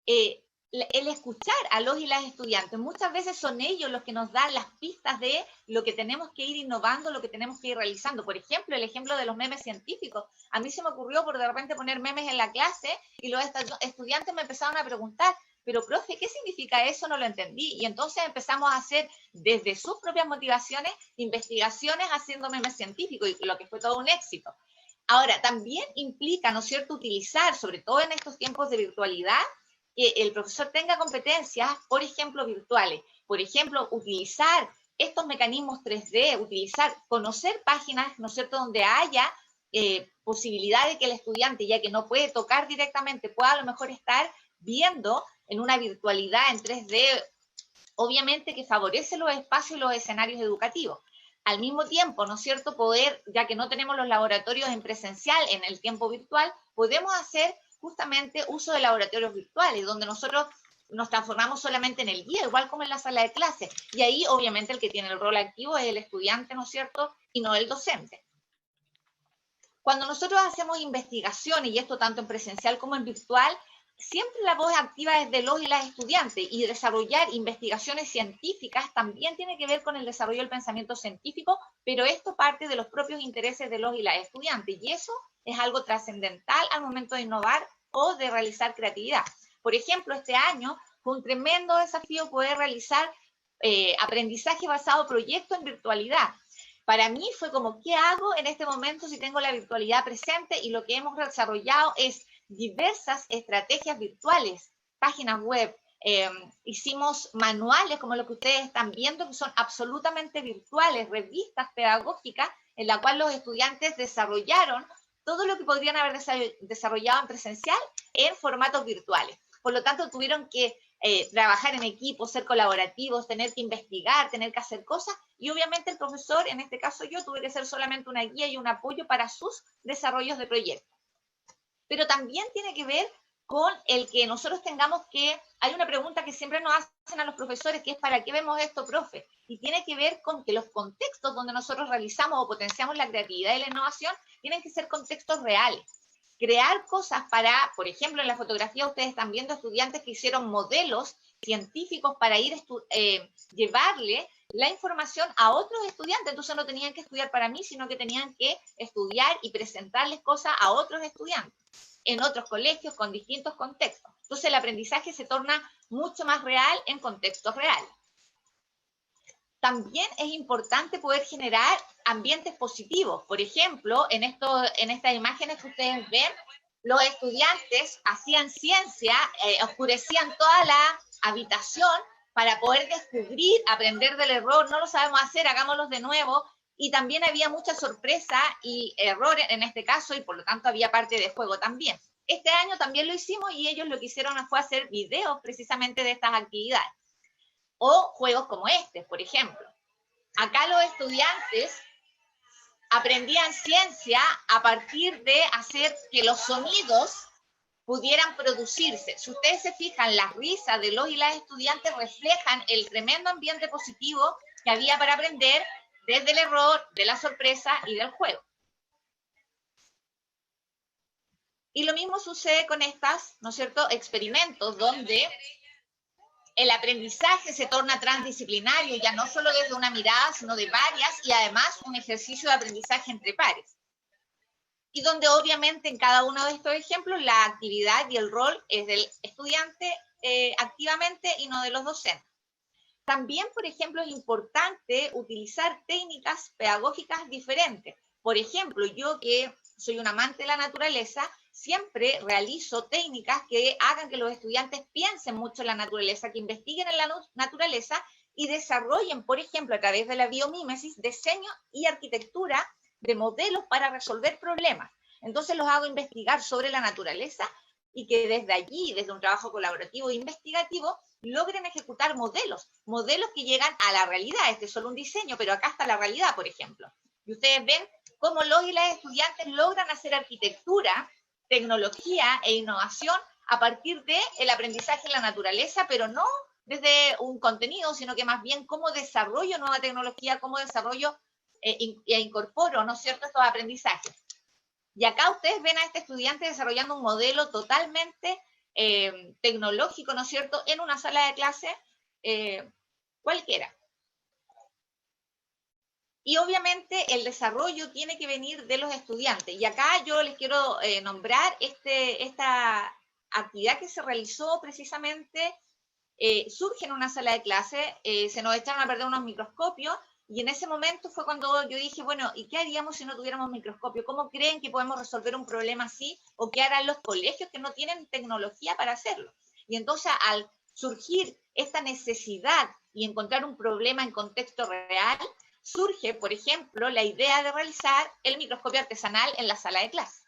el escuchar a los y las estudiantes. Muchas veces son ellos los que nos dan las pistas de lo que tenemos que ir innovando, lo que tenemos que ir realizando. Por ejemplo, el ejemplo de los memes científicos. A mí se me ocurrió por de repente poner memes en la clase y los estudiantes me empezaron a preguntar, pero profe, ¿qué significa eso? No lo entendí. Y entonces empezamos a hacer desde sus propias motivaciones, investigaciones haciendo memes científicos, y lo que fue todo un éxito. Ahora, también implica, ¿no es cierto?, utilizar, sobre todo en estos tiempos de virtualidad, que el profesor tenga competencias, por ejemplo, virtuales. Por ejemplo, utilizar estos mecanismos 3D, conocer páginas, ¿no es cierto?, donde haya posibilidad de que el estudiante, ya que no puede tocar directamente, pueda a lo mejor estar viendo en una virtualidad en 3D, obviamente que favorece los espacios y los escenarios educativos. Al mismo tiempo, ¿no es cierto?, poder, ya que no tenemos los laboratorios en presencial en el tiempo virtual, podemos hacer justamente uso de laboratorios virtuales, donde nosotros nos transformamos solamente en el guía, igual como en la sala de clase. Y ahí, obviamente, el que tiene el rol activo es el estudiante, ¿no es cierto?, y no el docente. Cuando nosotros hacemos investigación, y esto tanto en presencial como en virtual, siempre la voz activa es de los y las estudiantes, y desarrollar investigaciones científicas también tiene que ver con el desarrollo del pensamiento científico, pero esto parte de los propios intereses de los y las estudiantes, y eso es algo trascendental al momento de innovar o de realizar creatividad. Por ejemplo, este año fue un tremendo desafío poder realizar aprendizaje basado en proyectos en virtualidad. Para mí fue como, ¿qué hago en este momento si tengo la virtualidad presente? Y lo que hemos desarrollado es diversas estrategias virtuales, páginas web, hicimos manuales como lo que ustedes están viendo, que son absolutamente virtuales, revistas pedagógicas, en la cual los estudiantes desarrollaron todo lo que podrían haber desarrollado en presencial en formatos virtuales. Por lo tanto, tuvieron que trabajar en equipo, ser colaborativos, tener que investigar, tener que hacer cosas, y obviamente el profesor, en este caso yo, tuve que ser solamente una guía y un apoyo para sus desarrollos de proyectos. Pero también tiene que ver con el que nosotros tengamos que, hay una pregunta que siempre nos hacen a los profesores, que es ¿para qué vemos esto, profe? Y tiene que ver con que los contextos donde nosotros realizamos o potenciamos la creatividad y la innovación tienen que ser contextos reales. Crear cosas para, por ejemplo, en la fotografía ustedes están viendo estudiantes que hicieron modelos científicos para ir llevarle la información a otros estudiantes. Entonces no tenían que estudiar para mí, sino que tenían que estudiar y presentarles cosas a otros estudiantes en otros colegios con distintos contextos. Entonces el aprendizaje se torna mucho más real en contextos reales. También es importante poder generar ambientes positivos. Por ejemplo, en estas imágenes que ustedes ven, los estudiantes hacían ciencia, oscurecían toda la habitación para poder descubrir, aprender del error. No lo sabemos hacer, hagámoslo de nuevo. Y también había mucha sorpresa y error en este caso, y por lo tanto había parte de juego también. Este año también lo hicimos y ellos lo que hicieron fue hacer videos precisamente de estas actividades. O juegos como este, por ejemplo. Acá los estudiantes aprendían ciencia a partir de hacer que los sonidos pudieran producirse. Si ustedes se fijan, las risas de los y las estudiantes reflejan el tremendo ambiente positivo que había para aprender desde el error, de la sorpresa y del juego. Y lo mismo sucede con estas, ¿no es cierto?, experimentos donde el aprendizaje se torna transdisciplinario, ya no solo desde una mirada, sino de varias, y además un ejercicio de aprendizaje entre pares. Y donde obviamente en cada uno de estos ejemplos la actividad y el rol es del estudiante activamente y no de los docentes. También, por ejemplo, es importante utilizar técnicas pedagógicas diferentes. Por ejemplo, yo que soy un amante de la naturaleza, siempre realizo técnicas que hagan que los estudiantes piensen mucho en la naturaleza, que investiguen en la naturaleza y desarrollen, por ejemplo, a través de la biomímesis, diseño y arquitectura de modelos para resolver problemas. Entonces los hago investigar sobre la naturaleza y que desde allí, desde un trabajo colaborativo e investigativo, logren ejecutar modelos que llegan a la realidad. Este es solo un diseño, pero acá está la realidad, por ejemplo. Y ustedes ven cómo los y las estudiantes logran hacer arquitectura, tecnología e innovación a partir del aprendizaje en la naturaleza, pero no desde un contenido, sino que más bien cómo desarrollo nueva tecnología, cómo desarrollo e incorporo, ¿no es cierto?, estos aprendizajes. Y acá ustedes ven a este estudiante desarrollando un modelo totalmente tecnológico, ¿no es cierto?, en una sala de clase cualquiera. Y obviamente el desarrollo tiene que venir de los estudiantes. Y acá yo les quiero nombrar esta actividad que se realizó precisamente, surge en una sala de clase, se nos echaron a perder unos microscopios, y en ese momento fue cuando yo dije, bueno, ¿y qué haríamos si no tuviéramos microscopio? ¿Cómo creen que podemos resolver un problema así? ¿O qué harán los colegios que no tienen tecnología para hacerlo? Y entonces al surgir esta necesidad y encontrar un problema en contexto real, surge, por ejemplo, la idea de realizar el microscopio artesanal en la sala de clase.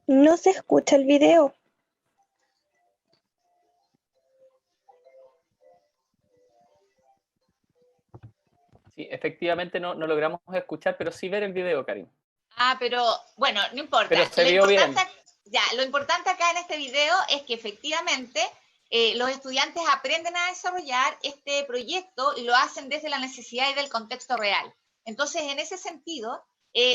No se escucha el video. Sí, efectivamente no logramos escuchar, pero sí ver el video, Karin. Ah, pero bueno, no importa. Pero se vio bien. Ya, lo importante acá en este video es que efectivamente los estudiantes aprenden a desarrollar este proyecto y lo hacen desde la necesidad y del contexto real. Entonces, en ese sentido,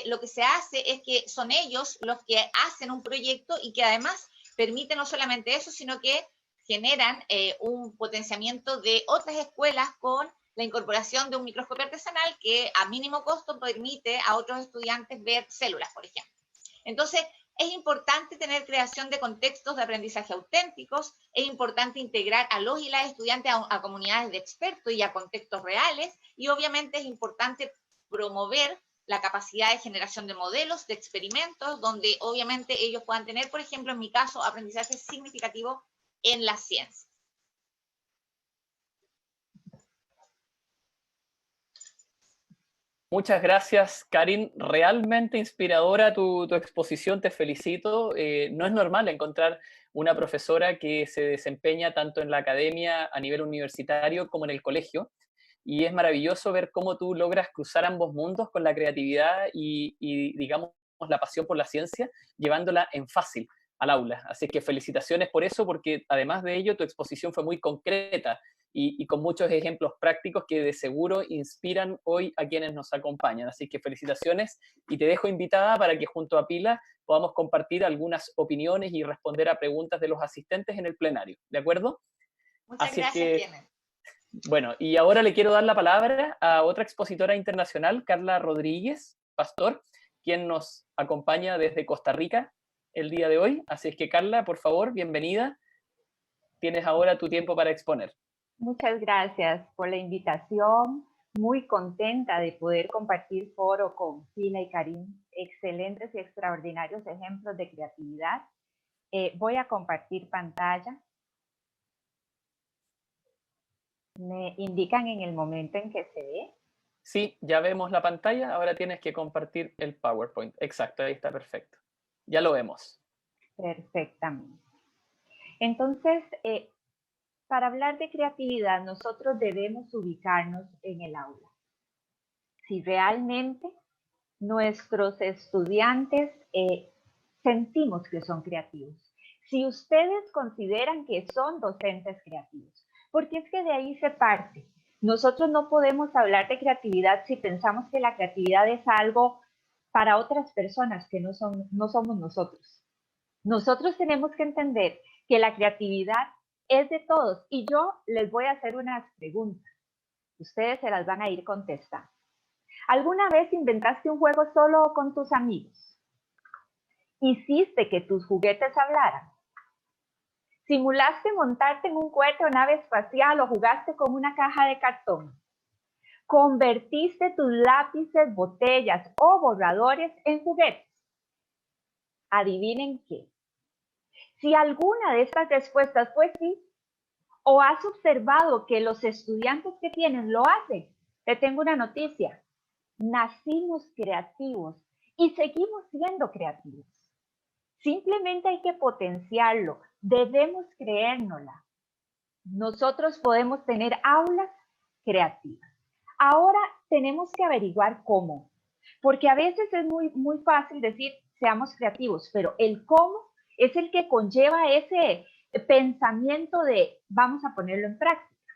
lo que se hace es que son ellos los que hacen un proyecto y que además permiten no solamente eso, sino que generan un potenciamiento de otras escuelas con la incorporación de un microscopio artesanal que a mínimo costo permite a otros estudiantes ver células, por ejemplo. Entonces, es importante tener creación de contextos de aprendizaje auténticos, es importante integrar a los y las estudiantes a comunidades de expertos y a contextos reales, y obviamente es importante promover la capacidad de generación de modelos, de experimentos, donde obviamente ellos puedan tener, por ejemplo, en mi caso, aprendizaje significativo en la ciencia. Muchas gracias, Karin. Realmente inspiradora tu exposición, te felicito. No es normal encontrar una profesora que se desempeña tanto en la academia a nivel universitario como en el colegio. Y es maravilloso ver cómo tú logras cruzar ambos mundos con la creatividad y digamos, la pasión por la ciencia, llevándola en fácil al aula. Así que felicitaciones por eso, porque además de ello, tu exposición fue muy concreta y con muchos ejemplos prácticos que de seguro inspiran hoy a quienes nos acompañan. Así que felicitaciones y te dejo invitada para que junto a Pila podamos compartir algunas opiniones y responder a preguntas de los asistentes en el plenario. ¿De acuerdo? Muchas gracias, Kenneth. Bueno, y ahora le quiero dar la palabra a otra expositora internacional, Carla Rodríguez Pastor, quien nos acompaña desde Costa Rica el día de hoy. Así es que, Carla, por favor, bienvenida. Tienes ahora tu tiempo para exponer. Muchas gracias por la invitación. Muy contenta de poder compartir foro con Pila y Karin. Excelentes y extraordinarios ejemplos de creatividad. Voy a compartir pantalla. ¿Me indican en el momento en que se ve? Sí, ya vemos la pantalla. Ahora tienes que compartir el PowerPoint. Exacto, ahí está perfecto. Ya lo vemos. Perfectamente. Entonces, para hablar de creatividad, nosotros debemos ubicarnos en el aula. Si realmente nuestros estudiantes sentimos que son creativos. Si ustedes consideran que son docentes creativos. Porque es que de ahí se parte. Nosotros no podemos hablar de creatividad si pensamos que la creatividad es algo para otras personas que no somos nosotros. Nosotros tenemos que entender que la creatividad es de todos. Y yo les voy a hacer unas preguntas. Ustedes se las van a ir contestando. ¿Alguna vez inventaste un juego solo con tus amigos? ¿Hiciste que tus juguetes hablaran? ¿Simulaste montarte en un cohete o nave espacial o jugaste con una caja de cartón? ¿Convertiste tus lápices, botellas o borradores en juguetes? Adivinen qué. Si alguna de estas respuestas fue sí, o has observado que los estudiantes que tienen lo hacen, te tengo una noticia. Nacimos creativos y seguimos siendo creativos. Simplemente hay que potenciarlo. Debemos creérnosla. Nosotros podemos tener aulas creativas. Ahora tenemos que averiguar cómo. Porque a veces es muy fácil decir seamos creativos, pero el cómo es el que conlleva ese pensamiento de vamos a ponerlo en práctica.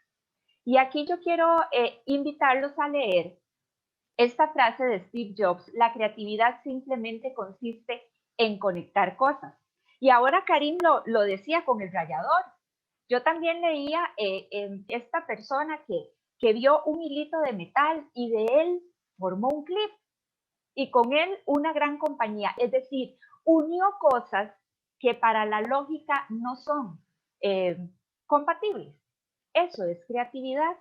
Y aquí yo quiero invitarlos a leer esta frase de Steve Jobs: la creatividad simplemente consiste en conectar cosas. Y ahora Karim lo decía con el rallador. Yo también leía esta persona que vio un hilito de metal y de él formó un clip, y con él una gran compañía. Es decir, unió cosas que para la lógica no son compatibles. Eso es creatividad.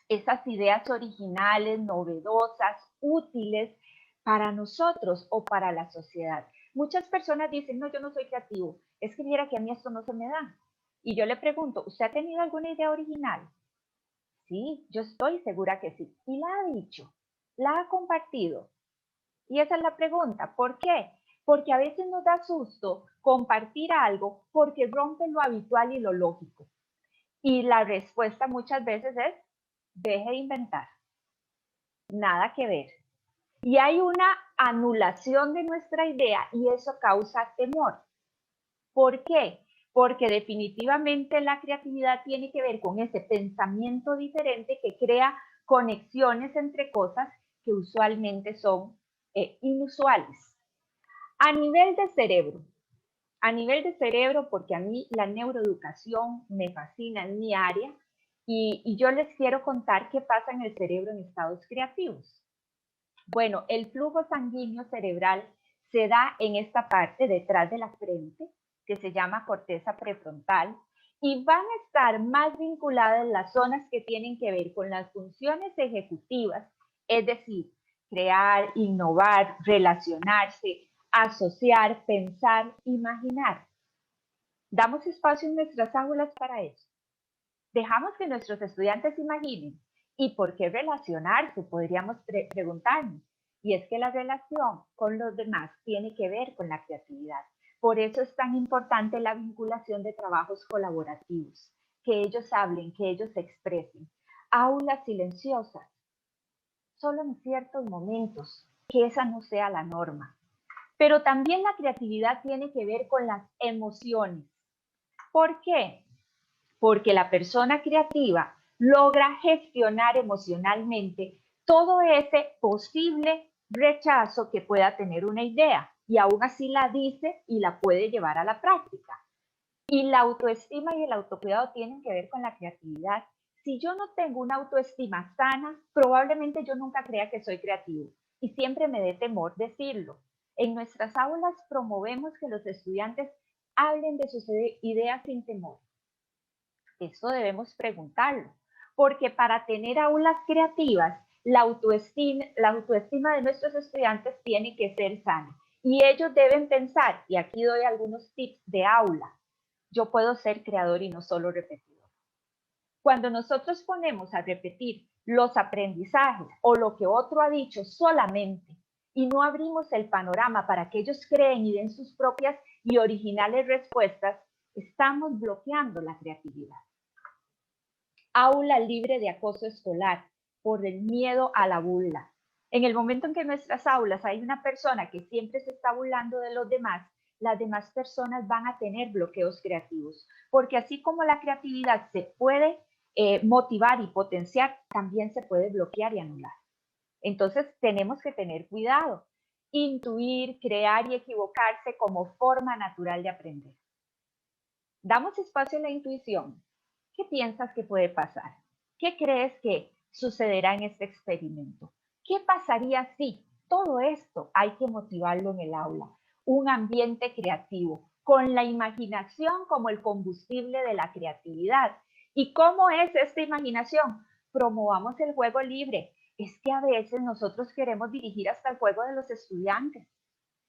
Esas ideas originales, novedosas, útiles para nosotros o para la sociedad. Muchas personas dicen, no, yo no soy creativo, es que mira que a mí esto no se me da. Y yo le pregunto, ¿usted ha tenido alguna idea original? Sí, yo estoy segura que sí. Y la ha dicho, la ha compartido. Y esa es la pregunta, ¿por qué? Porque a veces nos da susto compartir algo porque rompe lo habitual y lo lógico. Y la respuesta muchas veces es, deje de inventar. Nada que ver. Y hay una anulación de nuestra idea y eso causa temor. ¿Por qué? Porque definitivamente la creatividad tiene que ver con ese pensamiento diferente que crea conexiones entre cosas que usualmente son inusuales. A nivel de cerebro, porque a mí la neuroeducación me fascina, en mi área, y yo les quiero contar qué pasa en el cerebro en estados creativos. Bueno, el flujo sanguíneo cerebral se da en esta parte detrás de la frente, que se llama corteza prefrontal, y van a estar más vinculadas las zonas que tienen que ver con las funciones ejecutivas, es decir, crear, innovar, relacionarse, asociar, pensar, imaginar. Damos espacio en nuestras aulas para eso. Dejamos que nuestros estudiantes imaginen. ¿Y por qué relacionarse? Podríamos preguntarnos. Y es que la relación con los demás tiene que ver con la creatividad. Por eso es tan importante la vinculación de trabajos colaborativos, que ellos hablen, que ellos se expresen. Aulas silenciosas, solo en ciertos momentos, que esa no sea la norma. Pero también la creatividad tiene que ver con las emociones. ¿Por qué? Porque la persona creativa logra gestionar emocionalmente todo ese posible rechazo que pueda tener una idea y aún así la dice y la puede llevar a la práctica. Y la autoestima y el autocuidado tienen que ver con la creatividad. Si yo no tengo una autoestima sana, probablemente yo nunca crea que soy creativo y siempre me dé temor decirlo. En nuestras aulas promovemos que los estudiantes hablen de sus ideas sin temor. Esto debemos preguntarlo, porque para tener aulas creativas, la autoestima de nuestros estudiantes tiene que ser sana. Y ellos deben pensar, y aquí doy algunos tips de aula, yo puedo ser creador y no solo repetidor. Cuando nosotros ponemos a repetir los aprendizajes o lo que otro ha dicho solamente y no abrimos el panorama para que ellos creen y den sus propias y originales respuestas, estamos bloqueando la creatividad. Aula libre de acoso escolar por el miedo a la burla. En el momento en que en nuestras aulas hay una persona que siempre se está burlando de los demás, las demás personas van a tener bloqueos creativos, porque así como la creatividad se puede motivar y potenciar, también se puede bloquear y anular. Entonces tenemos que tener cuidado, intuir, crear y equivocarse como forma natural de aprender. Damos espacio a la intuición. ¿Qué piensas que puede pasar? ¿Qué crees que sucederá en este experimento? ¿Qué pasaría si todo esto hay que motivarlo en el aula? Un ambiente creativo, con la imaginación como el combustible de la creatividad. ¿Y cómo es esta imaginación? Promovamos el juego libre. Es que a veces nosotros queremos dirigir hasta el juego de los estudiantes.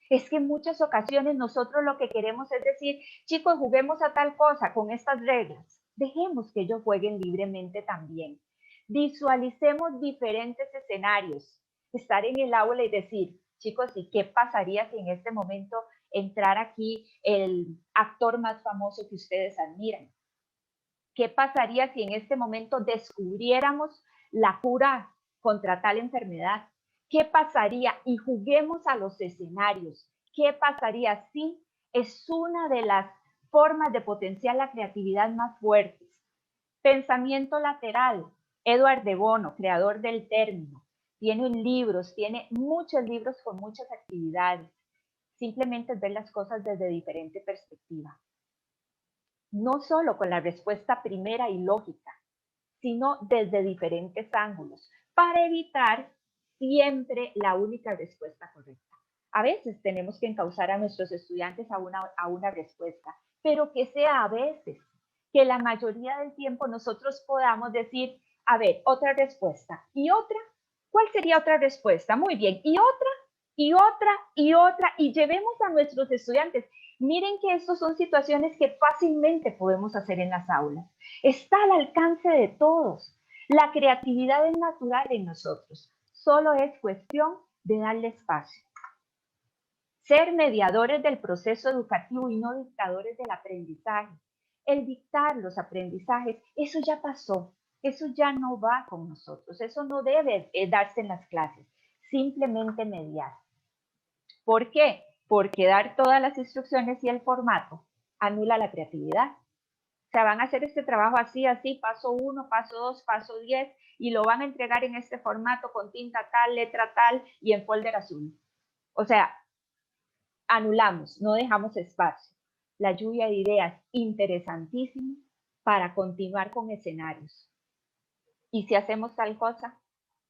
Es que en muchas ocasiones nosotros lo que queremos es decir, chicos, juguemos a tal cosa con estas reglas. Dejemos que ellos jueguen libremente también. Visualicemos diferentes escenarios. Estar en el aula y decir, chicos, ¿y qué pasaría si en este momento entrara aquí el actor más famoso que ustedes admiran? ¿Qué pasaría si en este momento descubriéramos la cura contra tal enfermedad? ¿Qué pasaría? Y juguemos a los escenarios. ¿Qué pasaría si? Es una de las formas de potenciar la creatividad más fuertes. Pensamiento lateral. Edward de Bono, creador del término, tiene libros, tiene muchos libros con muchas actividades. Simplemente es ver las cosas desde diferente perspectiva. No solo con la respuesta primera y lógica, sino desde diferentes ángulos, para evitar siempre la única respuesta correcta. A veces tenemos que encauzar a nuestros estudiantes a una respuesta, pero que sea a veces, que la mayoría del tiempo nosotros podamos decir, a ver, otra respuesta, y otra, ¿cuál sería otra respuesta? Muy bien, y otra, y otra, y otra, y llevemos a nuestros estudiantes. Miren que estas son situaciones que fácilmente podemos hacer en las aulas. Está al alcance de todos. La creatividad es natural en nosotros. Solo es cuestión de darle espacio. Ser mediadores del proceso educativo y no dictadores del aprendizaje. El dictar los aprendizajes, eso ya pasó. Eso ya no va con nosotros. Eso no debe darse en las clases. Simplemente mediar. ¿Por qué? Porque dar todas las instrucciones y el formato anula la creatividad. O sea, van a hacer este trabajo así, así, paso 1, paso 2, paso 10, y lo van a entregar en este formato con tinta tal, letra tal y en folder azul. O sea, anulamos, no dejamos espacio. La lluvia de ideas, interesantísimo para continuar con escenarios. ¿Y si hacemos tal cosa?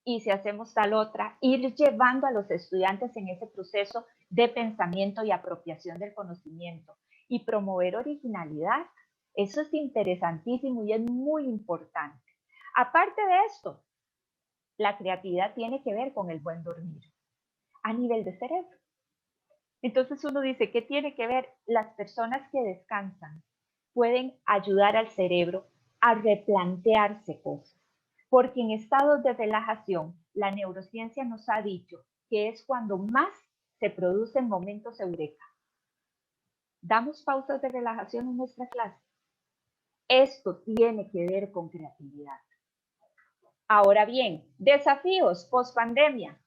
¿Y si hacemos tal otra? Ir llevando a los estudiantes en ese proceso de pensamiento y apropiación del conocimiento y promover originalidad. Eso es interesantísimo y es muy importante. Aparte de esto, la creatividad tiene que ver con el buen dormir a nivel de cerebro. Entonces uno dice, ¿qué tiene que ver? Las personas que descansan pueden ayudar al cerebro a replantearse cosas. Porque en estados de relajación, la neurociencia nos ha dicho que es cuando más se producen momentos eureka. ¿Damos pausas de relajación en nuestra clase? Esto tiene que ver con creatividad. Ahora bien, desafíos post-pandemia.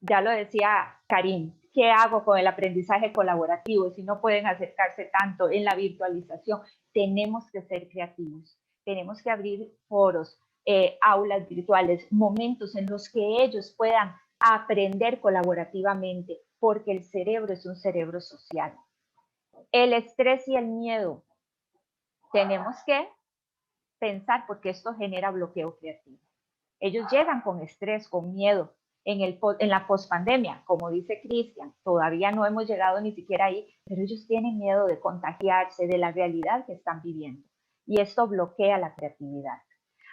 Ya lo decía Karim, ¿qué hago con el aprendizaje colaborativo si no pueden acercarse tanto en la virtualización? Tenemos que ser creativos, tenemos que abrir foros, aulas virtuales, momentos en los que ellos puedan aprender colaborativamente, porque el cerebro es un cerebro social. El estrés y el miedo, tenemos que pensar porque esto genera bloqueo creativo. Ellos llegan con estrés, con miedo en la pospandemia, como dice Cristian, todavía no hemos llegado ni siquiera ahí, pero ellos tienen miedo de contagiarse de la realidad que están viviendo y esto bloquea la creatividad.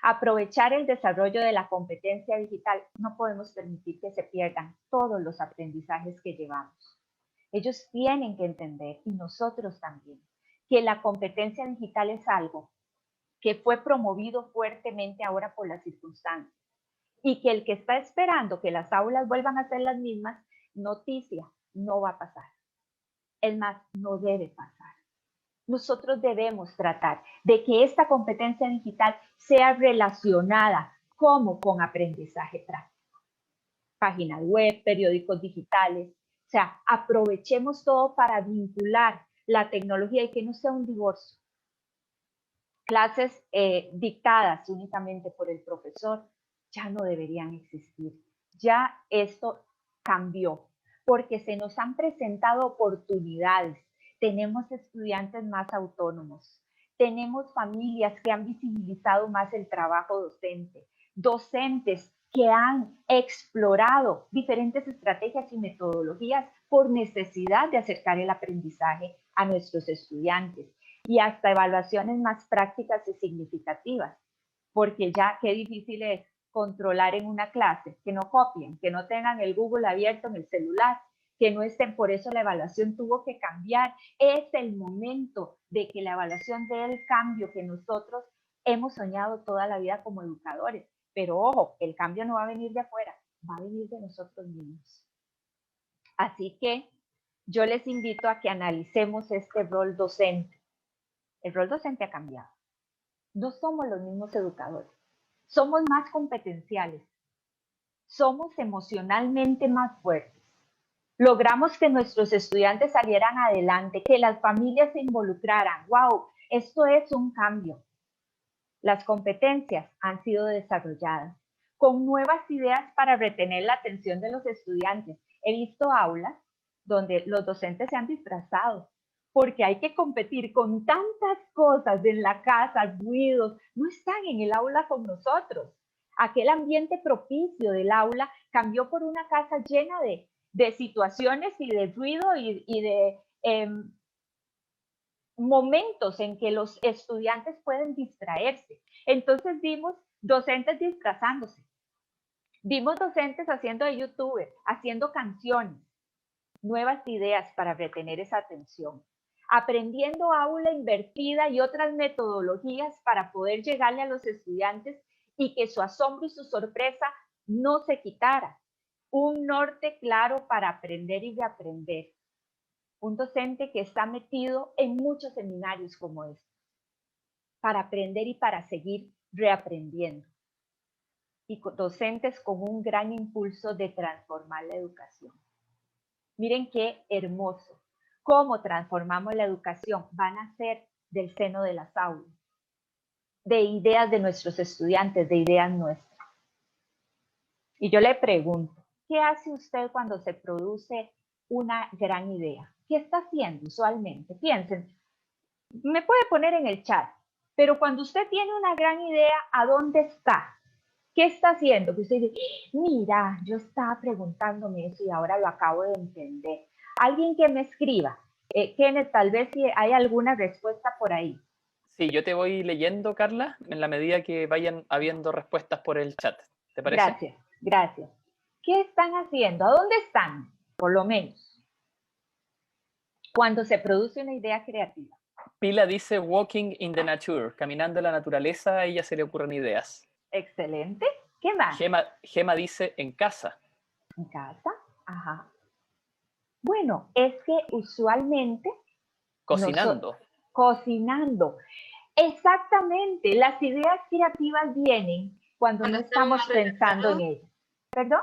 Aprovechar el desarrollo de la competencia digital, no podemos permitir que se pierdan todos los aprendizajes que llevamos. Ellos tienen que entender, y nosotros también, que la competencia digital es algo que fue promovido fuertemente ahora por las circunstancias y que el que está esperando que las aulas vuelvan a ser las mismas, noticia, no va a pasar. Es más, no debe pasar. Nosotros debemos tratar de que esta competencia digital sea relacionada como con aprendizaje práctico. Páginas web, periódicos digitales, o sea, aprovechemos todo para vincular la tecnología y que no sea un divorcio. Clases dictadas únicamente por el profesor ya no deberían existir. Ya esto cambió porque se nos han presentado oportunidades. Tenemos estudiantes más autónomos, tenemos familias que han visibilizado más el trabajo docente, docentes que han explorado diferentes estrategias y metodologías por necesidad de acercar el aprendizaje a nuestros estudiantes y hasta evaluaciones más prácticas y significativas, porque ya qué difícil es controlar en una clase, que no copien, que no tengan el Google abierto en el celular, que no estén, por eso la evaluación tuvo que cambiar. Es el momento de que la evaluación dé el cambio que nosotros hemos soñado toda la vida como educadores. Pero ojo, el cambio no va a venir de afuera, va a venir de nosotros mismos. Así que yo les invito a que analicemos este rol docente. El rol docente ha cambiado. No somos los mismos educadores. Somos más competenciales. Somos emocionalmente más fuertes. Logramos que nuestros estudiantes salieran adelante, que las familias se involucraran. ¡Wow! Esto es un cambio. Las competencias han sido desarrolladas con nuevas ideas para retener la atención de los estudiantes. He visto aulas donde los docentes se han disfrazado porque hay que competir con tantas cosas en la casa, ruidos, no están en el aula con nosotros. Aquel ambiente propicio del aula cambió por una casa llena de situaciones y de ruido y de momentos en que los estudiantes pueden distraerse. Entonces vimos docentes disfrazándose, vimos docentes haciendo de youtuber, haciendo canciones, nuevas ideas para retener esa atención, aprendiendo aula invertida y otras metodologías para poder llegarle a los estudiantes y que su asombro y su sorpresa no se quitara. Un norte claro para aprender y reaprender. Un docente que está metido en muchos seminarios como este, para aprender y para seguir reaprendiendo. Y docentes con un gran impulso de transformar la educación. Miren qué hermoso. ¿Cómo transformamos la educación? Van a ser del seno de las aulas, de ideas de nuestros estudiantes, de ideas nuestras. Y yo le pregunto, ¿qué hace usted cuando se produce una gran idea? ¿Qué está haciendo usualmente? Piensen, me puede poner en el chat, pero cuando usted tiene una gran idea, ¿a dónde está? ¿Qué está haciendo? Que usted dice, mira, yo estaba preguntándome eso y ahora lo acabo de entender. Alguien que me escriba. Kenneth, tal vez si hay alguna respuesta por ahí. Sí, yo te voy leyendo, Carla, en la medida que vayan habiendo respuestas por el chat. ¿Te parece? Gracias, gracias. ¿Qué están haciendo? ¿A dónde están? Por lo menos. Cuando se produce una idea creativa. Pila dice walking in the nature, caminando en la naturaleza, a ella se le ocurren ideas. Excelente. ¿Qué más? Gema dice en casa. En casa, ajá. Bueno, es que usualmente... Cocinando. Cocinando. Exactamente. Las ideas creativas vienen cuando no estamos pensando en ellas. ¿Perdón?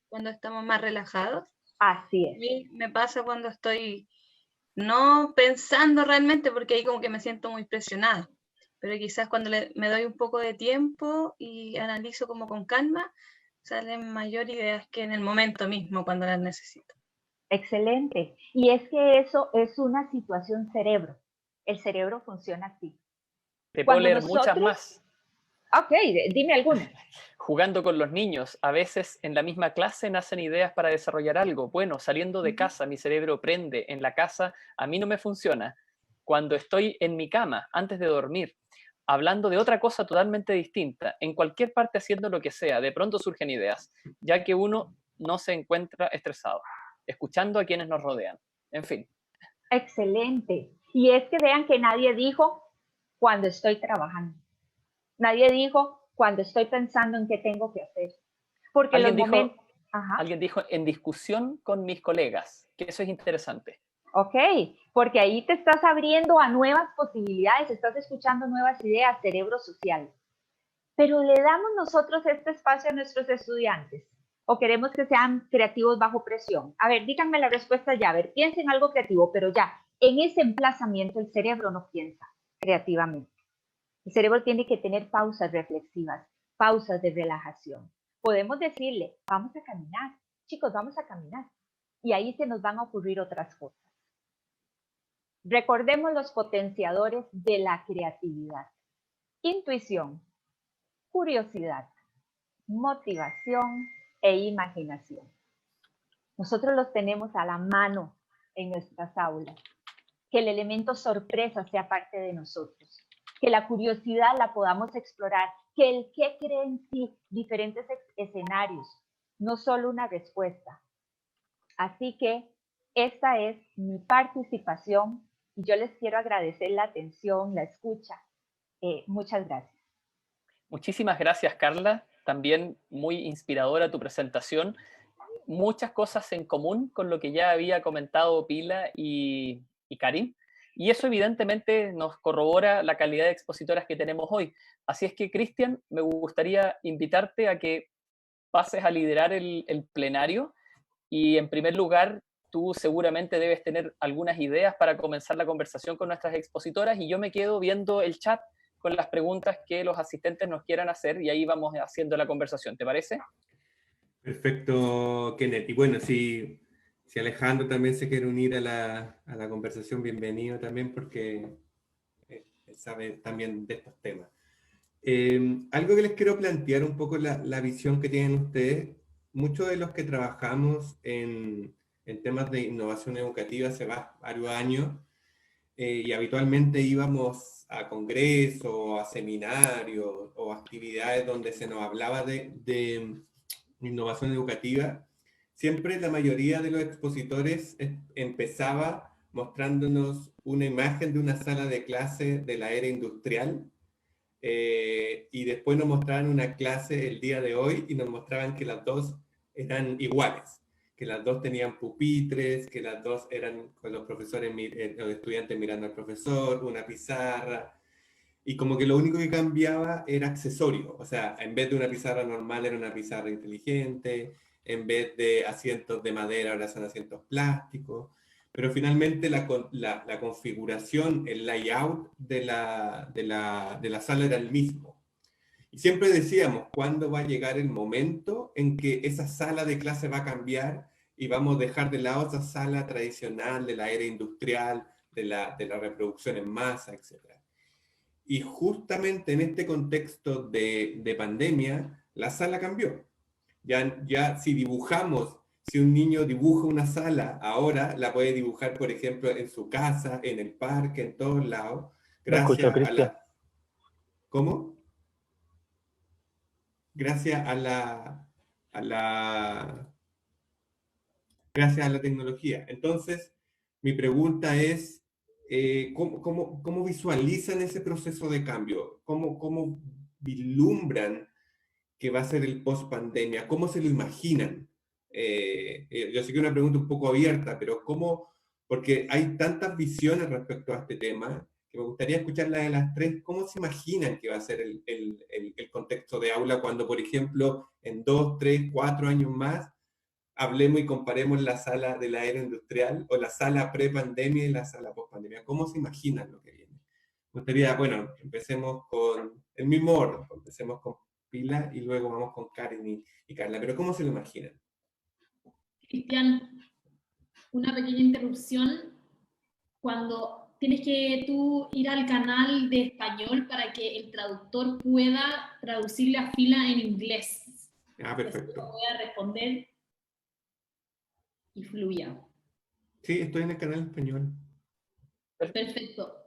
Cuando estamos más relajados. Así es. A mí me pasa cuando estoy no pensando realmente, porque ahí como que me siento muy presionada. Pero quizás cuando me doy un poco de tiempo y analizo como con calma, salen mayor ideas que en el momento mismo cuando las necesito. Excelente. Y es que eso es una situación cerebro. El cerebro funciona así. Te puedo leer muchas más. Ok, dime alguna. Jugando con los niños, a veces en la misma clase nacen ideas para desarrollar algo. Bueno, saliendo de casa, mi cerebro prende. En la casa, a mí no me funciona. Cuando estoy en mi cama, antes de dormir, hablando de otra cosa totalmente distinta, en cualquier parte haciendo lo que sea, de pronto surgen ideas, ya que uno no se encuentra estresado, escuchando a quienes nos rodean. En fin. Excelente. Y es que vean que nadie dijo cuando estoy trabajando. Nadie dijo cuando estoy pensando en qué tengo que hacer. Porque alguien dijo en discusión con mis colegas, que eso es interesante. Ok, porque ahí te estás abriendo a nuevas posibilidades, estás escuchando nuevas ideas, cerebro social. Pero ¿le damos nosotros este espacio a nuestros estudiantes? ¿O queremos que sean creativos bajo presión? A ver, díganme la respuesta ya. A ver, piensen algo creativo, pero ya, en ese emplazamiento el cerebro no piensa creativamente. El cerebro tiene que tener pausas reflexivas, pausas de relajación. Podemos decirle, vamos a caminar, chicos, vamos a caminar. Y ahí se nos van a ocurrir otras cosas. Recordemos los potenciadores de la creatividad. Intuición, curiosidad, motivación e imaginación. Nosotros los tenemos a la mano en nuestras aulas. Que el elemento sorpresa sea parte de nosotros. Que la curiosidad la podamos explorar. Que el qué cree en sí, diferentes escenarios, no solo una respuesta. Así que esta es mi participación y yo les quiero agradecer la atención, la escucha. Muchas gracias. Muchísimas gracias, Carla. También muy inspiradora tu presentación. Muchas cosas en común con lo que ya había comentado Pila y Karim. Y eso evidentemente nos corrobora la calidad de expositoras que tenemos hoy. Así es que, Cristian, me gustaría invitarte a que pases a liderar el plenario. Y en primer lugar, tú seguramente debes tener algunas ideas para comenzar la conversación con nuestras expositoras y yo me quedo viendo el chat con las preguntas que los asistentes nos quieran hacer y ahí vamos haciendo la conversación. ¿Te parece? Perfecto, Kenneth. Y bueno, si Alejandro también se quiere unir a la conversación, bienvenido también, porque sabe también de estos temas. Algo que les quiero plantear un poco la visión que tienen ustedes. Muchos de los que trabajamos en temas de innovación educativa hace varios años, y habitualmente íbamos a congresos, a seminarios o actividades donde se nos hablaba de innovación educativa. Siempre la mayoría de los expositores empezaba mostrándonos una imagen de una sala de clase de la era industrial, y después nos mostraban una clase el día de hoy y nos mostraban que las dos eran iguales, que las dos tenían pupitres, que las dos eran con los profesores, los estudiantes mirando al profesor, una pizarra, y como que lo único que cambiaba era accesorio. O sea, en vez de una pizarra normal era una pizarra inteligente, en vez de asientos de madera ahora son asientos plásticos, pero finalmente la configuración, el layout de la sala era el mismo. Y siempre decíamos, ¿cuándo va a llegar el momento en que esa sala de clase va a cambiar y vamos a dejar de lado esa sala tradicional de la era industrial, de la reproducción en masa, etc.? Y justamente en este contexto de pandemia, la sala cambió. Ya si dibujamos, si un niño dibuja una sala, ahora la puede dibujar, por ejemplo, en su casa, en el parque, en todos lados. Gracias a la... ¿Cómo? Gracias a la tecnología. Entonces, mi pregunta es, ¿cómo visualizan ese proceso de cambio? ¿Cómo vislumbran que va a ser el post-pandemia? ¿Cómo se lo imaginan? Yo sé que es una pregunta un poco abierta, pero ¿cómo? Porque hay tantas visiones respecto a este tema, que me gustaría escuchar la de las tres. ¿Cómo se imaginan que va a ser el contexto de aula cuando, por ejemplo, en 2, 3, 4 años más, hablemos y comparemos la sala de la era industrial o la sala pre-pandemia y la sala post-pandemia? ¿Cómo se imaginan lo que viene? Me gustaría, bueno, empecemos con el mismo orden, empecemos con Pila y luego vamos con Karen y Carla, pero ¿cómo se lo imaginan? Cristian, una pequeña interrupción. Cuando tienes que tú ir al canal de español para que el traductor pueda traducirle a Fila en inglés. Ah, perfecto. Voy a responder y fluya. Sí, estoy en el canal español. Perfecto.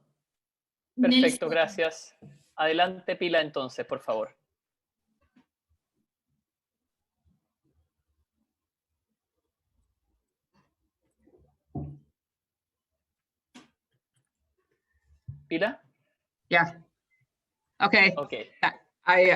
Perfecto, Nelson. gracias. Adelante, Pila, entonces, por favor. Pila? Yeah. Okay. Okay. I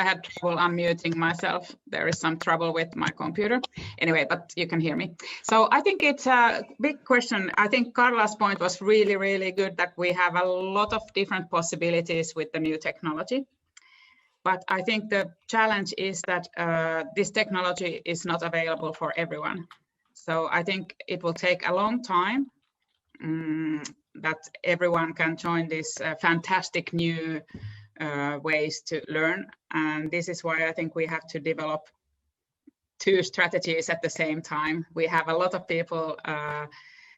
had trouble unmuting myself. There is some trouble with my computer. Anyway, but you can hear me. So I think it's a big question. I think Carla's point was really, really good, that we have a lot of different possibilities with the new technology. But I think the challenge is that this technology is not available for everyone. So I think it will take a long time that everyone can join this fantastic new ways to learn. And this is why I think we have to develop two strategies at the same time. We have a lot of people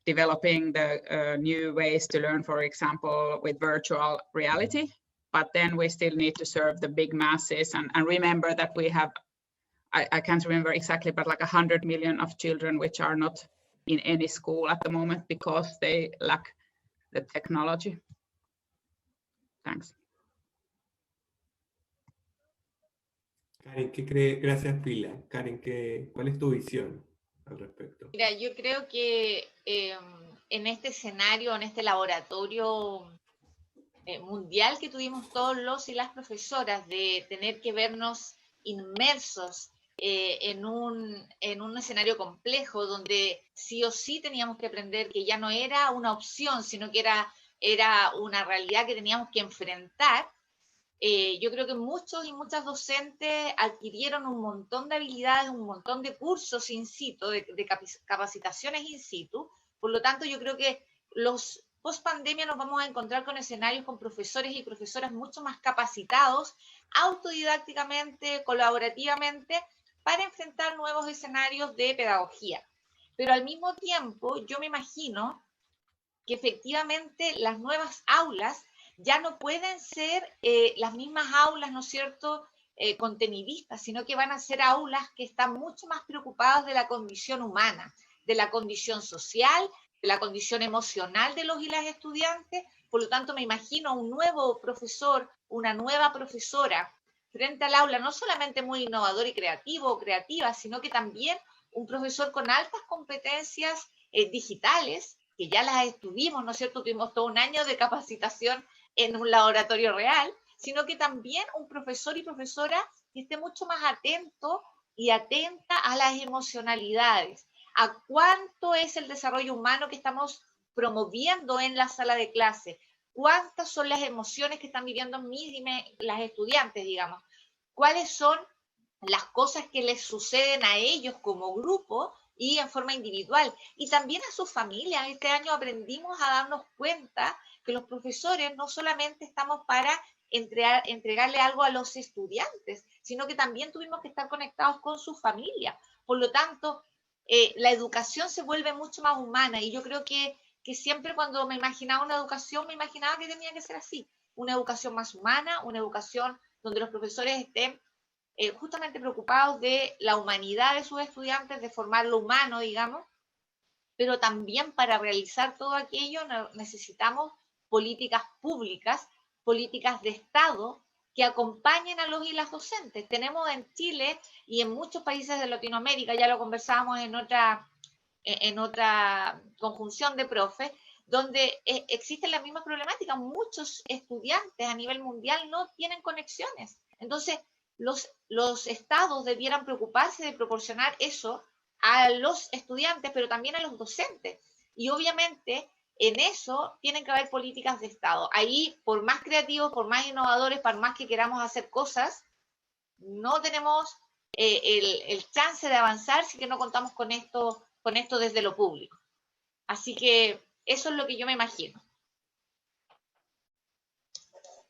developing the new ways to learn, for example, with virtual reality, but then we still need to serve the big masses and remember that we have, I can't remember exactly, but like 100 million of children which are not in any school at the moment because they lack the technology. Thanks. Karen, ¿qué cree? Gracias, Pila. Karen, ¿cuál es tu visión al respecto? Mira, yo creo que en este escenario, en este laboratorio mundial que tuvimos todos los y las profesoras, de tener que vernos inmersos en un escenario complejo donde sí o sí teníamos que aprender que ya no era una opción, sino que era una realidad que teníamos que enfrentar. Yo creo que muchos y muchas docentes adquirieron un montón de habilidades, un montón de cursos in situ, de capacitaciones in situ. Por lo tanto, yo creo que los post pandemia nos vamos a encontrar con escenarios con profesores y profesoras mucho más capacitados, autodidácticamente, colaborativamente, para enfrentar nuevos escenarios de pedagogía. Pero al mismo tiempo, yo me imagino que efectivamente las nuevas aulas ya no pueden ser las mismas aulas, ¿no es cierto?, contenidistas, sino que van a ser aulas que están mucho más preocupadas de la condición humana, de la condición social, de la condición emocional de los y las estudiantes. Por lo tanto, me imagino un nuevo profesor, una nueva profesora frente al aula, no solamente muy innovador y creativo o creativa, sino que también un profesor con altas competencias digitales, que ya las estuvimos, ¿no es cierto? Tuvimos todo un año de capacitación en un laboratorio real, sino que también un profesor y profesora que esté mucho más atento y atenta a las emocionalidades, a cuánto es el desarrollo humano que estamos promoviendo en la sala de clase, cuántas son las emociones que están viviendo las estudiantes, digamos, cuáles son las cosas que les suceden a ellos como grupo y en forma individual, y también a sus familias. Este año aprendimos a darnos cuenta que los profesores no solamente estamos para entregarle algo a los estudiantes, sino que también tuvimos que estar conectados con su familia. Por lo tanto, la educación se vuelve mucho más humana, y yo creo que siempre cuando me imaginaba una educación, me imaginaba que tenía que ser así, una educación más humana, una educación donde los profesores estén justamente preocupados de la humanidad de sus estudiantes, de formar lo humano, digamos, pero también para realizar todo aquello necesitamos políticas públicas, políticas de Estado que acompañen a los y las docentes. Tenemos en Chile y en muchos países de Latinoamérica, ya lo conversábamos en otra conjunción de profes, donde existen las mismas problemáticas. Muchos estudiantes a nivel mundial no tienen conexiones. Entonces, los estados debieran preocuparse de proporcionar eso a los estudiantes, pero también a los docentes. Y obviamente en eso tienen que haber políticas de Estado. Ahí, por más creativos, por más innovadores, por más que queramos hacer cosas, no tenemos el chance de avanzar si que no contamos con esto desde lo público. Así que eso es lo que yo me imagino.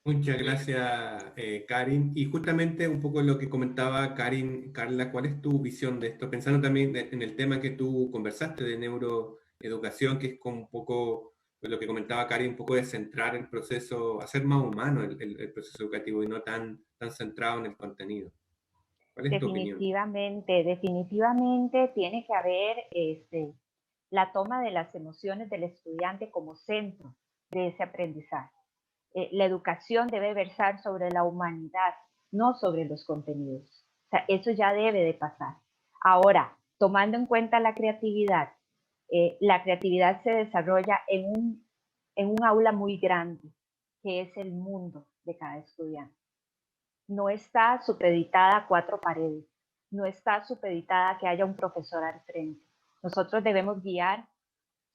Muchas gracias, Karin. Y justamente un poco lo que comentaba Carla, ¿cuál es tu visión de esto? Pensando también en el tema que tú conversaste de neuroeducación, que es como un poco lo que comentaba Karin, un poco de centrar el proceso, hacer más humano el proceso educativo y no tan centrado en el contenido. ¿Cuál es tu opinión? Definitivamente tiene que haber la toma de las emociones del estudiante como centro de ese aprendizaje. La educación debe versar sobre la humanidad, no sobre los contenidos. O sea, eso ya debe de pasar. Ahora, tomando en cuenta la creatividad se desarrolla en un aula muy grande, que es el mundo de cada estudiante. No está supeditada a 4 paredes, no está supeditada a que haya un profesor al frente. Nosotros debemos guiar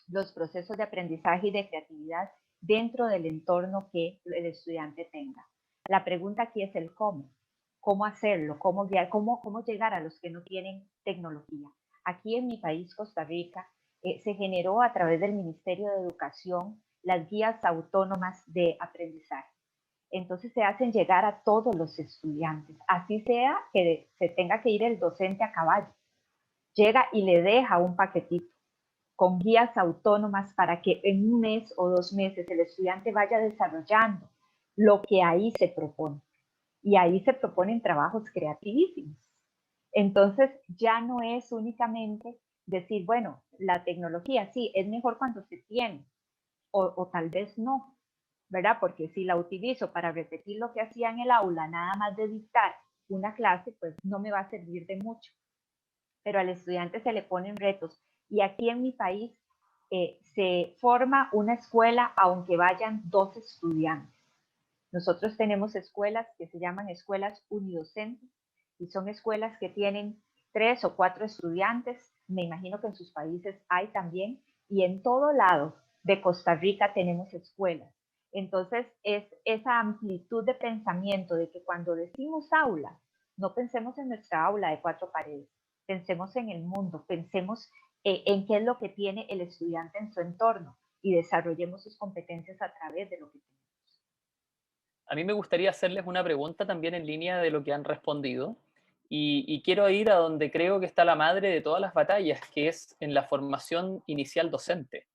los procesos de aprendizaje y de creatividad dentro del entorno que el estudiante tenga. La pregunta aquí es el cómo. ¿Cómo hacerlo? ¿Cómo guiar? ¿Cómo llegar a los que no tienen tecnología? Aquí en mi país, Costa Rica, se generó a través del Ministerio de Educación las guías autónomas de aprendizaje. Entonces se hacen llegar a todos los estudiantes, así sea que se tenga que ir el docente a caballo. Llega y le deja un paquetito con guías autónomas para que en 1 mes o 2 meses el estudiante vaya desarrollando lo que ahí se propone. Y ahí se proponen trabajos creativísimos. Entonces ya no es únicamente decir, bueno, la tecnología sí, es mejor cuando se tiene, o tal vez no, ¿verdad? Porque si la utilizo para repetir lo que hacía en el aula, nada más de dictar una clase, pues no me va a servir de mucho. Pero al estudiante se le ponen retos. Y aquí en mi país se forma una escuela aunque vayan 2 estudiantes. Nosotros tenemos escuelas que se llaman escuelas unidocentes y son escuelas que tienen 3 o 4 estudiantes. Me imagino que en sus países hay también. Y en todo lado de Costa Rica tenemos escuelas. Entonces es esa amplitud de pensamiento de que cuando decimos aula, no pensemos en nuestra aula de 4 paredes. Pensemos en el mundo, pensemos en qué es lo que tiene el estudiante en su entorno y desarrollemos sus competencias a través de lo que tenemos. A mí me gustaría hacerles una pregunta también en línea de lo que han respondido, y quiero ir a donde creo que está la madre de todas las batallas, que es en la formación inicial docente.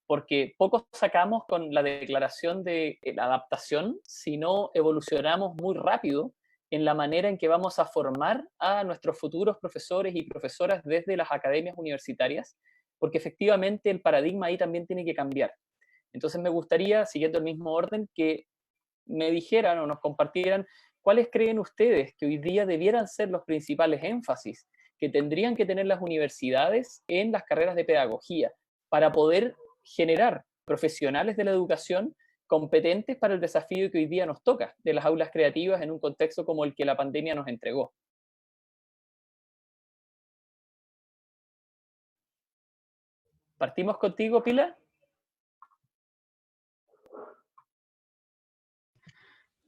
Porque poco sacamos con la declaración de la adaptación si no evolucionamos muy rápido en la manera en que vamos a formar a nuestros futuros profesores y profesoras desde las academias universitarias, porque efectivamente el paradigma ahí también tiene que cambiar. Entonces me gustaría, siguiendo el mismo orden, que me dijeran o nos compartieran cuáles creen ustedes que hoy día debieran ser los principales énfasis que tendrían que tener las universidades en las carreras de pedagogía para poder generar profesionales de la educación competentes para el desafío que hoy día nos toca de las aulas creativas en un contexto como el que la pandemia nos entregó. ¿Partimos contigo, Pilar?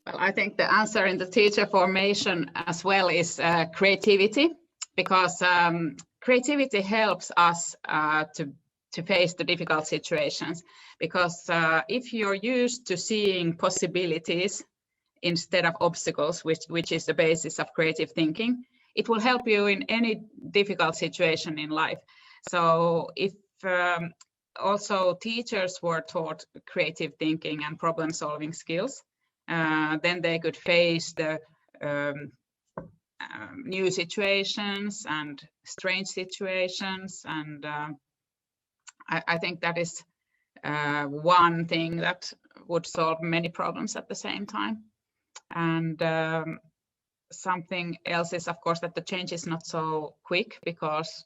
Well, I think the answer in the teacher formation as well is creativity, because creativity helps us to face the difficult situations. Because if you're used to seeing possibilities instead of obstacles, which is the basis of creative thinking, it will help you in any difficult situation in life. So if also teachers were taught creative thinking and problem-solving skills, then they could face the new situations and strange situations, and I think that is one thing that would solve many problems at the same time. And something else is, of course, that the change is not so quick, because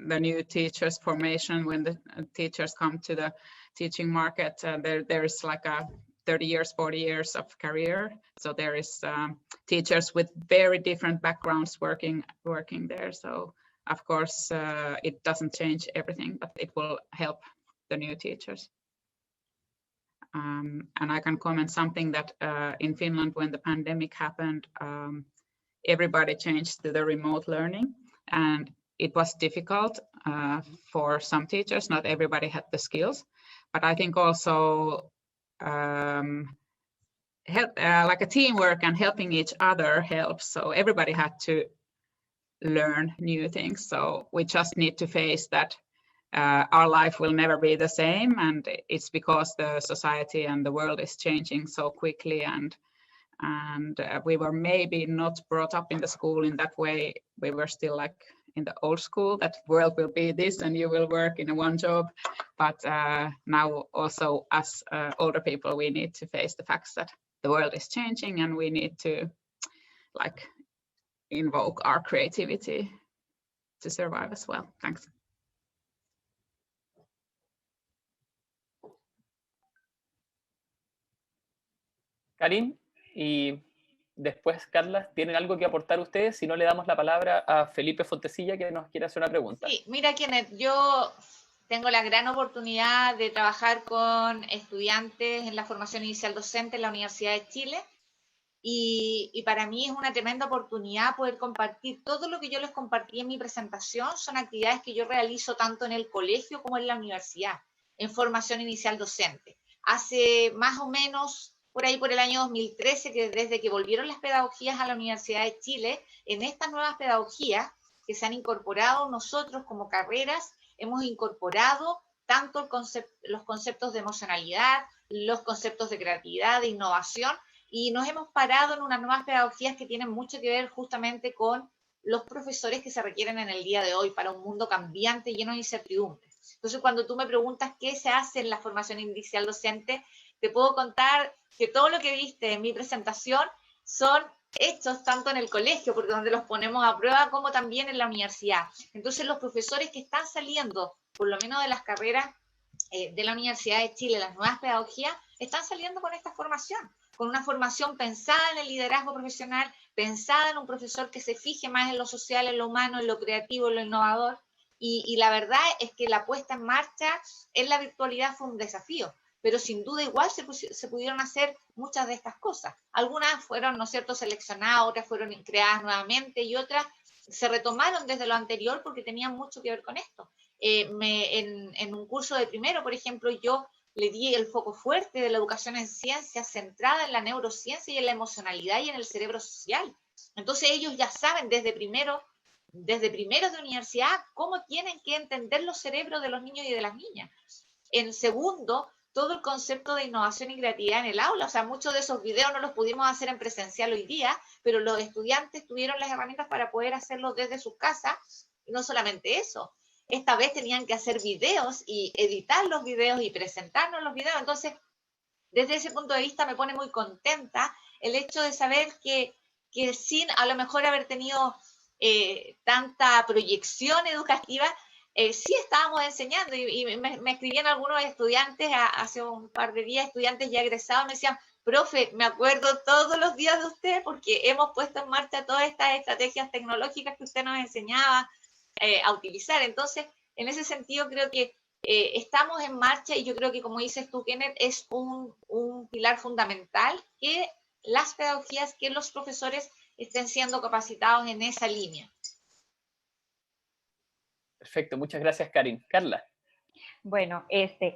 the new teachers formation, when the teachers come to the teaching market, there is like a 30 years, 40 years of career. So there is teachers with very different backgrounds working there. So of course, it doesn't change everything, but it will help the new teachers. And I can comment something that in Finland, when the pandemic happened, everybody changed to the remote learning, and it was difficult for some teachers. Not everybody had the skills, but I think also like a teamwork and helping each other helps. So everybody had to learn new things. So we just need to face that our life will never be the same, and it's because the society and the world is changing so quickly, and we were maybe not brought up in the school in that way. We were still like in the old school, that world will be this and you will work in one job. But now also as older people, we need to face the facts that the world is changing, and we need to like invoke our creativity to survive as well. Thanks. Karin y después Carla, ¿tienen algo que aportar ustedes? Si no, le damos la palabra a Felipe Fontecilla, que nos quiere hacer una pregunta. Sí, mira, Kenneth, yo tengo la gran oportunidad de trabajar con estudiantes en la formación inicial docente en la Universidad de Chile, y para mí es una tremenda oportunidad poder compartir todo lo que yo les compartí en mi presentación. Son actividades que yo realizo tanto en el colegio como en la universidad, en formación inicial docente. Hace más o menos por ahí por el año 2013, que desde que volvieron las pedagogías a la Universidad de Chile, en estas nuevas pedagogías que se han incorporado, nosotros como carreras hemos incorporado tanto los conceptos de emocionalidad, los conceptos de creatividad, de innovación, y nos hemos parado en unas nuevas pedagogías que tienen mucho que ver justamente con los profesores que se requieren en el día de hoy para un mundo cambiante, lleno de incertidumbres. Entonces, cuando tú me preguntas qué se hace en la formación inicial docente, te puedo contar que todo lo que viste en mi presentación son hechos tanto en el colegio, porque donde los ponemos a prueba, como también en la universidad. Entonces, los profesores que están saliendo, por lo menos de las carreras de la Universidad de Chile, las nuevas pedagogías, están saliendo con esta formación, con una formación pensada en el liderazgo profesional, pensada en un profesor que se fije más en lo social, en lo humano, en lo creativo, en lo innovador. Y la verdad es que la puesta en marcha en la virtualidad fue un desafío, pero sin duda igual se pudieron hacer muchas de estas cosas. Algunas fueron, ¿no es cierto?, seleccionadas, otras fueron creadas nuevamente y otras se retomaron desde lo anterior porque tenían mucho que ver con esto. en un curso de primero, por ejemplo, yo le di el foco fuerte de la educación en ciencias centrada en la neurociencia y en la emocionalidad y en el cerebro social. Entonces ellos ya saben desde primero de universidad cómo tienen que entender los cerebros de los niños y de las niñas. En segundo, todo el concepto de innovación y creatividad en el aula. O sea, muchos de esos videos no los pudimos hacer en presencial hoy día, pero los estudiantes tuvieron las herramientas para poder hacerlo desde sus casas. Y no solamente eso, esta vez tenían que hacer videos y editar los videos y presentarnos los videos. Entonces, desde ese punto de vista me pone muy contenta el hecho de saber que sin a lo mejor haber tenido tanta proyección educativa, sí estábamos enseñando y me escribían algunos estudiantes hace un par de días, estudiantes ya egresados, me decían, profe, me acuerdo todos los días de usted porque hemos puesto en marcha todas estas estrategias tecnológicas que usted nos enseñaba a utilizar. Entonces, en ese sentido creo que estamos en marcha y yo creo que, como dices tú, Kenneth, es un pilar fundamental que las pedagogías, que los profesores estén siendo capacitados en esa línea. Perfecto, muchas gracias, Karin. Carla. Bueno,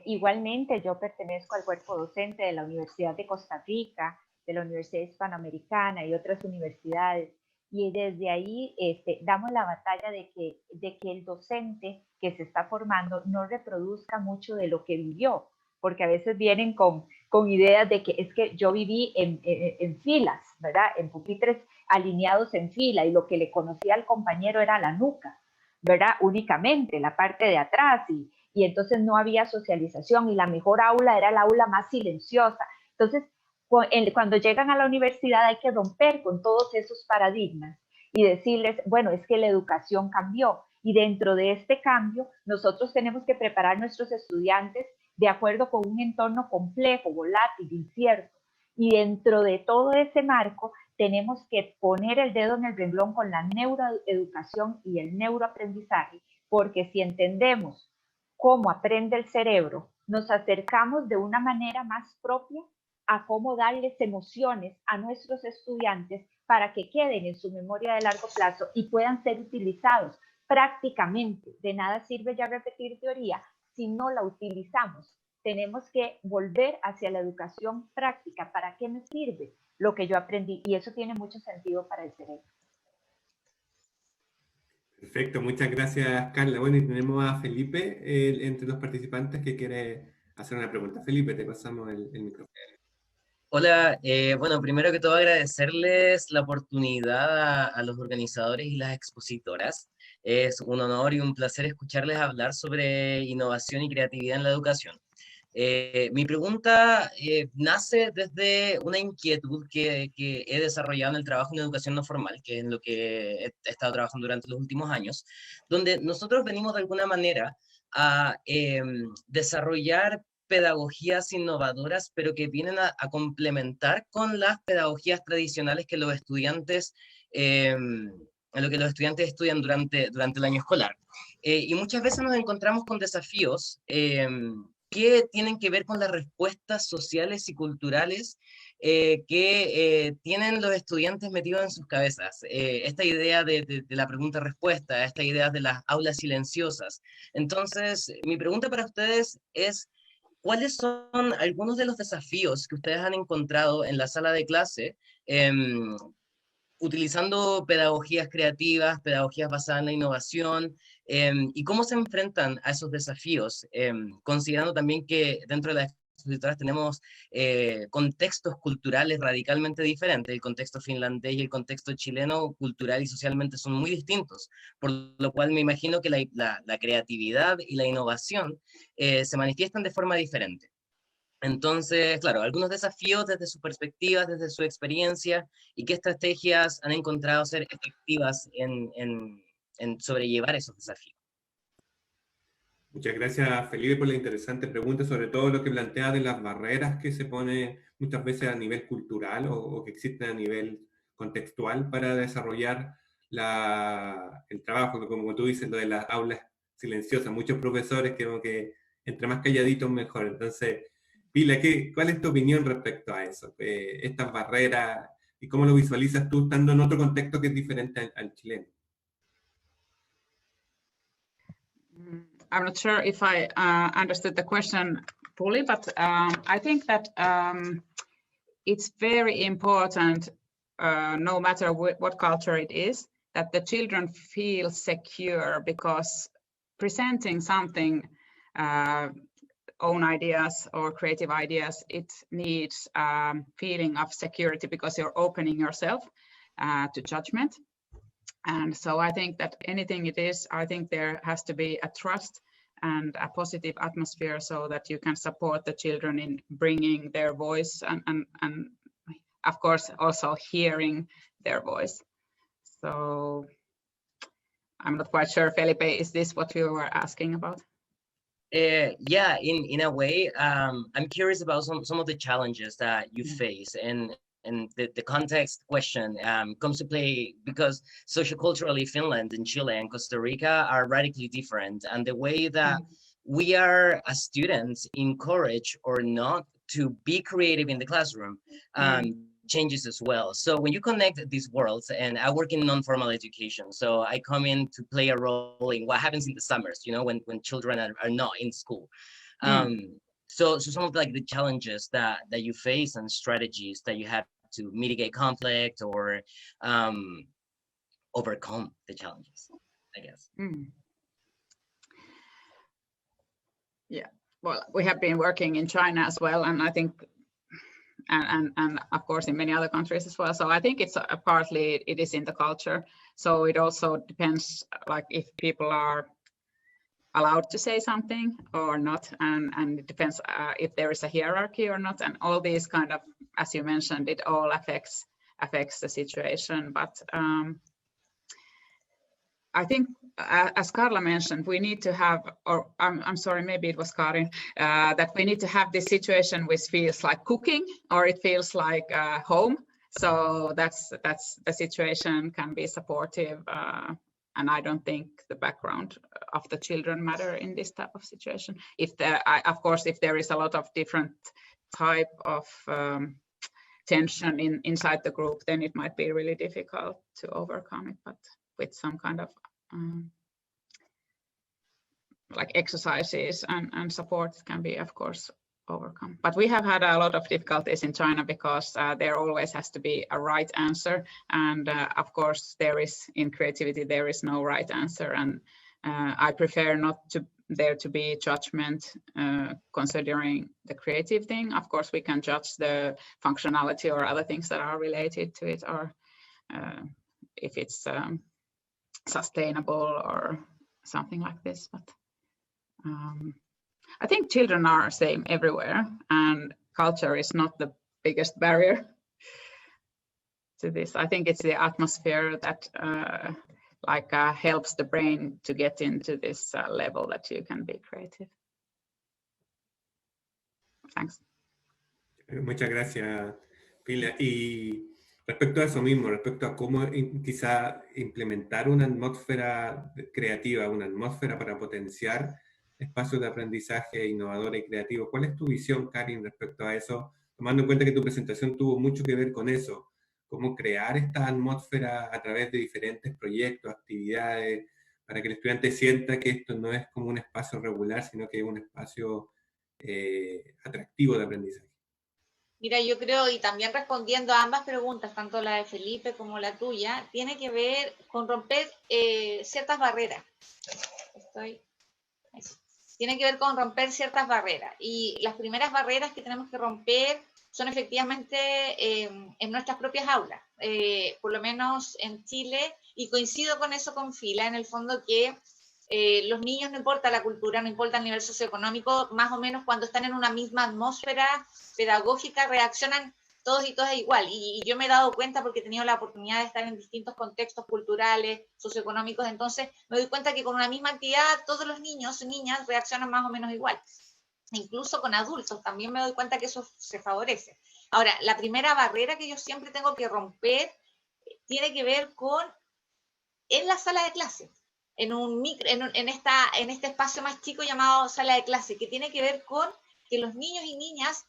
igualmente yo pertenezco al cuerpo docente de la Universidad de Costa Rica, de la Universidad Hispanoamericana y otras universidades, y desde ahí damos la batalla de que el docente que se está formando no reproduzca mucho de lo que vivió, porque a veces vienen con ideas de que es que yo viví en filas, ¿verdad? En pupitres alineados en fila, y lo que le conocía al compañero era la nuca, ¿verdad? Únicamente la parte de atrás, y entonces no había socialización, y la mejor aula era el aula más silenciosa. Entonces, cuando llegan a la universidad hay que romper con todos esos paradigmas y decirles, bueno, es que la educación cambió, y dentro de este cambio nosotros tenemos que preparar a nuestros estudiantes de acuerdo con un entorno complejo, volátil, incierto, y dentro de todo ese marco tenemos que poner el dedo en el renglón con la neuroeducación y el neuroaprendizaje, porque si entendemos cómo aprende el cerebro, nos acercamos de una manera más propia a cómo darles emociones a nuestros estudiantes para que queden en su memoria de largo plazo y puedan ser utilizados prácticamente. De nada sirve ya repetir teoría si no la utilizamos. Tenemos que volver hacia la educación práctica. ¿Para qué me sirve lo que yo aprendí? Y eso tiene mucho sentido para el cerebro. Perfecto, muchas gracias, Carla. Bueno, y tenemos a Felipe entre los participantes que quiere hacer una pregunta. Felipe, te pasamos el micrófono. Hola, bueno, primero que todo agradecerles la oportunidad a los organizadores y las expositoras. Es un honor y un placer escucharles hablar sobre innovación y creatividad en la educación. Mi pregunta nace desde una inquietud que he desarrollado en el trabajo en educación no formal, que es en lo que he estado trabajando durante los últimos años, donde nosotros venimos de alguna manera a desarrollar pedagogías innovadoras, pero que vienen a complementar con las pedagogías tradicionales que los estudiantes, lo que los estudiantes estudian durante el año escolar. Y muchas veces nos encontramos con desafíos que tienen que ver con las respuestas sociales y culturales que tienen los estudiantes metidos en sus cabezas. Esta idea de la pregunta-respuesta, esta idea de las aulas silenciosas. Entonces, mi pregunta para ustedes es, ¿cuáles son algunos de los desafíos que ustedes han encontrado en la sala de clase utilizando pedagogías creativas, pedagogías basadas en la innovación, y cómo se enfrentan a esos desafíos, considerando también que dentro de las expositoras tenemos contextos culturales radicalmente diferentes? El contexto finlandés y el contexto chileno cultural y socialmente son muy distintos, por lo cual me imagino que la creatividad y la innovación se manifiestan de forma diferente. Entonces, claro, algunos desafíos desde su perspectiva, desde su experiencia, y qué estrategias han encontrado ser efectivas en sobrellevar esos desafíos. Muchas gracias, Felipe, por la interesante pregunta, sobre todo lo que plantea de las barreras que se ponen muchas veces a nivel cultural o que existen a nivel contextual para desarrollar el trabajo, como tú dices, lo de las aulas silenciosas. Muchos profesores creo que entre más calladitos mejor. Entonces, Pila, ¿cuál es tu opinión respecto a eso? Estas barreras, ¿y cómo lo visualizas tú estando en otro contexto que es diferente al chileno? I'm not sure if I understood the question fully, but I think that it's very important, no matter what culture it is, that the children feel secure, because presenting something, own ideas or creative ideas, it needs feeling of security, because you're opening yourself to judgment. And so I think that anything it is, I think there has to be a trust and a positive atmosphere, so that you can support the children in bringing their voice, and of course also hearing their voice. So I'm not quite sure, Felipe, is this what you were asking about? Yeah, in a way, I'm curious about some of the challenges that you face, and the context question comes to play because socioculturally Finland and Chile and Costa Rica are radically different, and the way that we are as students encouraged or not to be creative in the classroom changes as well. So when you connect these worlds, and I work in non-formal education, so I come in to play a role in what happens in the summers, you know, when children are not in school. So some of like the challenges that you face and strategies that you have to mitigate conflict or overcome the challenges, I guess. Yeah, well, we have been working in China as well, and I think, and of course in many other countries as well. So I think it's partly it is in the culture. So it also depends, like if people are allowed to say something or not, and it depends if there is a hierarchy or not, and all these kind of, as you mentioned, it all affects the situation. But I think, as Carla mentioned, we need to have, or I'm sorry, maybe it was Karin, that we need to have this situation which feels like cooking, or it feels like home. So that's the situation can be supportive, and I don't think the background of the children matter in this type of situation. Of course, if there is a lot of different type of tension inside the group, then it might be really difficult to overcome it. But with some kind of like exercises and support can be, of course, overcome. But we have had a lot of difficulties in China because there always has to be a right answer, and of course there is, in creativity there is no right answer, and I prefer not there to be judgment considering the creative thing. Of course we can judge the functionality or other things that are related to it, or if it's sustainable or something like this. But I think children are same everywhere, and culture is not the biggest barrier to this. I think it's the atmosphere that helps the brain to get into this level that you can be creative. Thanks. Muchas gracias, Pila. Y respecto a eso mismo, respecto a cómo quizá implementar una atmósfera creativa, una atmósfera para potenciar espacios de aprendizaje innovadores y creativos. ¿Cuál es tu visión, Karin, respecto a eso? Tomando en cuenta que tu presentación tuvo mucho que ver con eso, cómo crear esta atmósfera a través de diferentes proyectos, actividades, para que el estudiante sienta que esto no es como un espacio regular, sino que es un espacio atractivo de aprendizaje. Mira, yo creo, y también respondiendo a ambas preguntas, tanto la de Felipe como la tuya, tiene que ver con romper ciertas barreras. Tiene que ver con romper ciertas barreras. Y las primeras barreras que tenemos que romper son efectivamente en nuestras propias aulas. Por lo menos en Chile, y coincido con eso con Fila, en el fondo que los niños, no importa la cultura, no importa el nivel socioeconómico, más o menos cuando están en una misma atmósfera pedagógica reaccionan todos y todas igual. Y yo me he dado cuenta, porque he tenido la oportunidad de estar en distintos contextos culturales, socioeconómicos, entonces me doy cuenta que con una misma actividad todos los niños y niñas reaccionan más o menos igual. Incluso con adultos también me doy cuenta que eso se favorece. Ahora, la primera barrera que yo siempre tengo que romper tiene que ver con en la sala de clase, en este espacio más chico llamado sala de clase, que tiene que ver con que los niños y niñas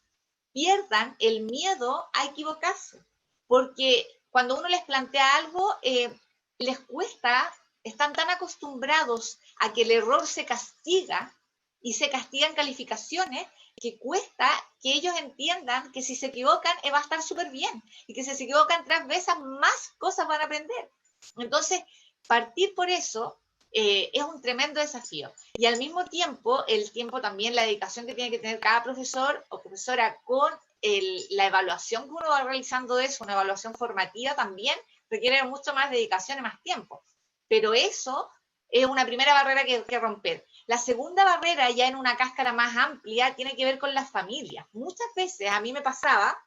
pierdan el miedo a equivocarse, porque cuando uno les plantea algo, les cuesta, están tan acostumbrados a que el error se castiga y se castigan calificaciones, que cuesta que ellos entiendan que si se equivocan va a estar súper bien y que si se equivocan 3 veces más cosas van a aprender. Entonces, partir por eso es un tremendo desafío. Y al mismo tiempo, el tiempo también, la dedicación que tiene que tener cada profesor o profesora con la evaluación que uno va realizando de eso, una evaluación formativa también, requiere mucho más dedicación y más tiempo. Pero eso es una primera barrera que hay que romper. La segunda barrera, ya en una cáscara más amplia, tiene que ver con las familias. Muchas veces a mí me pasaba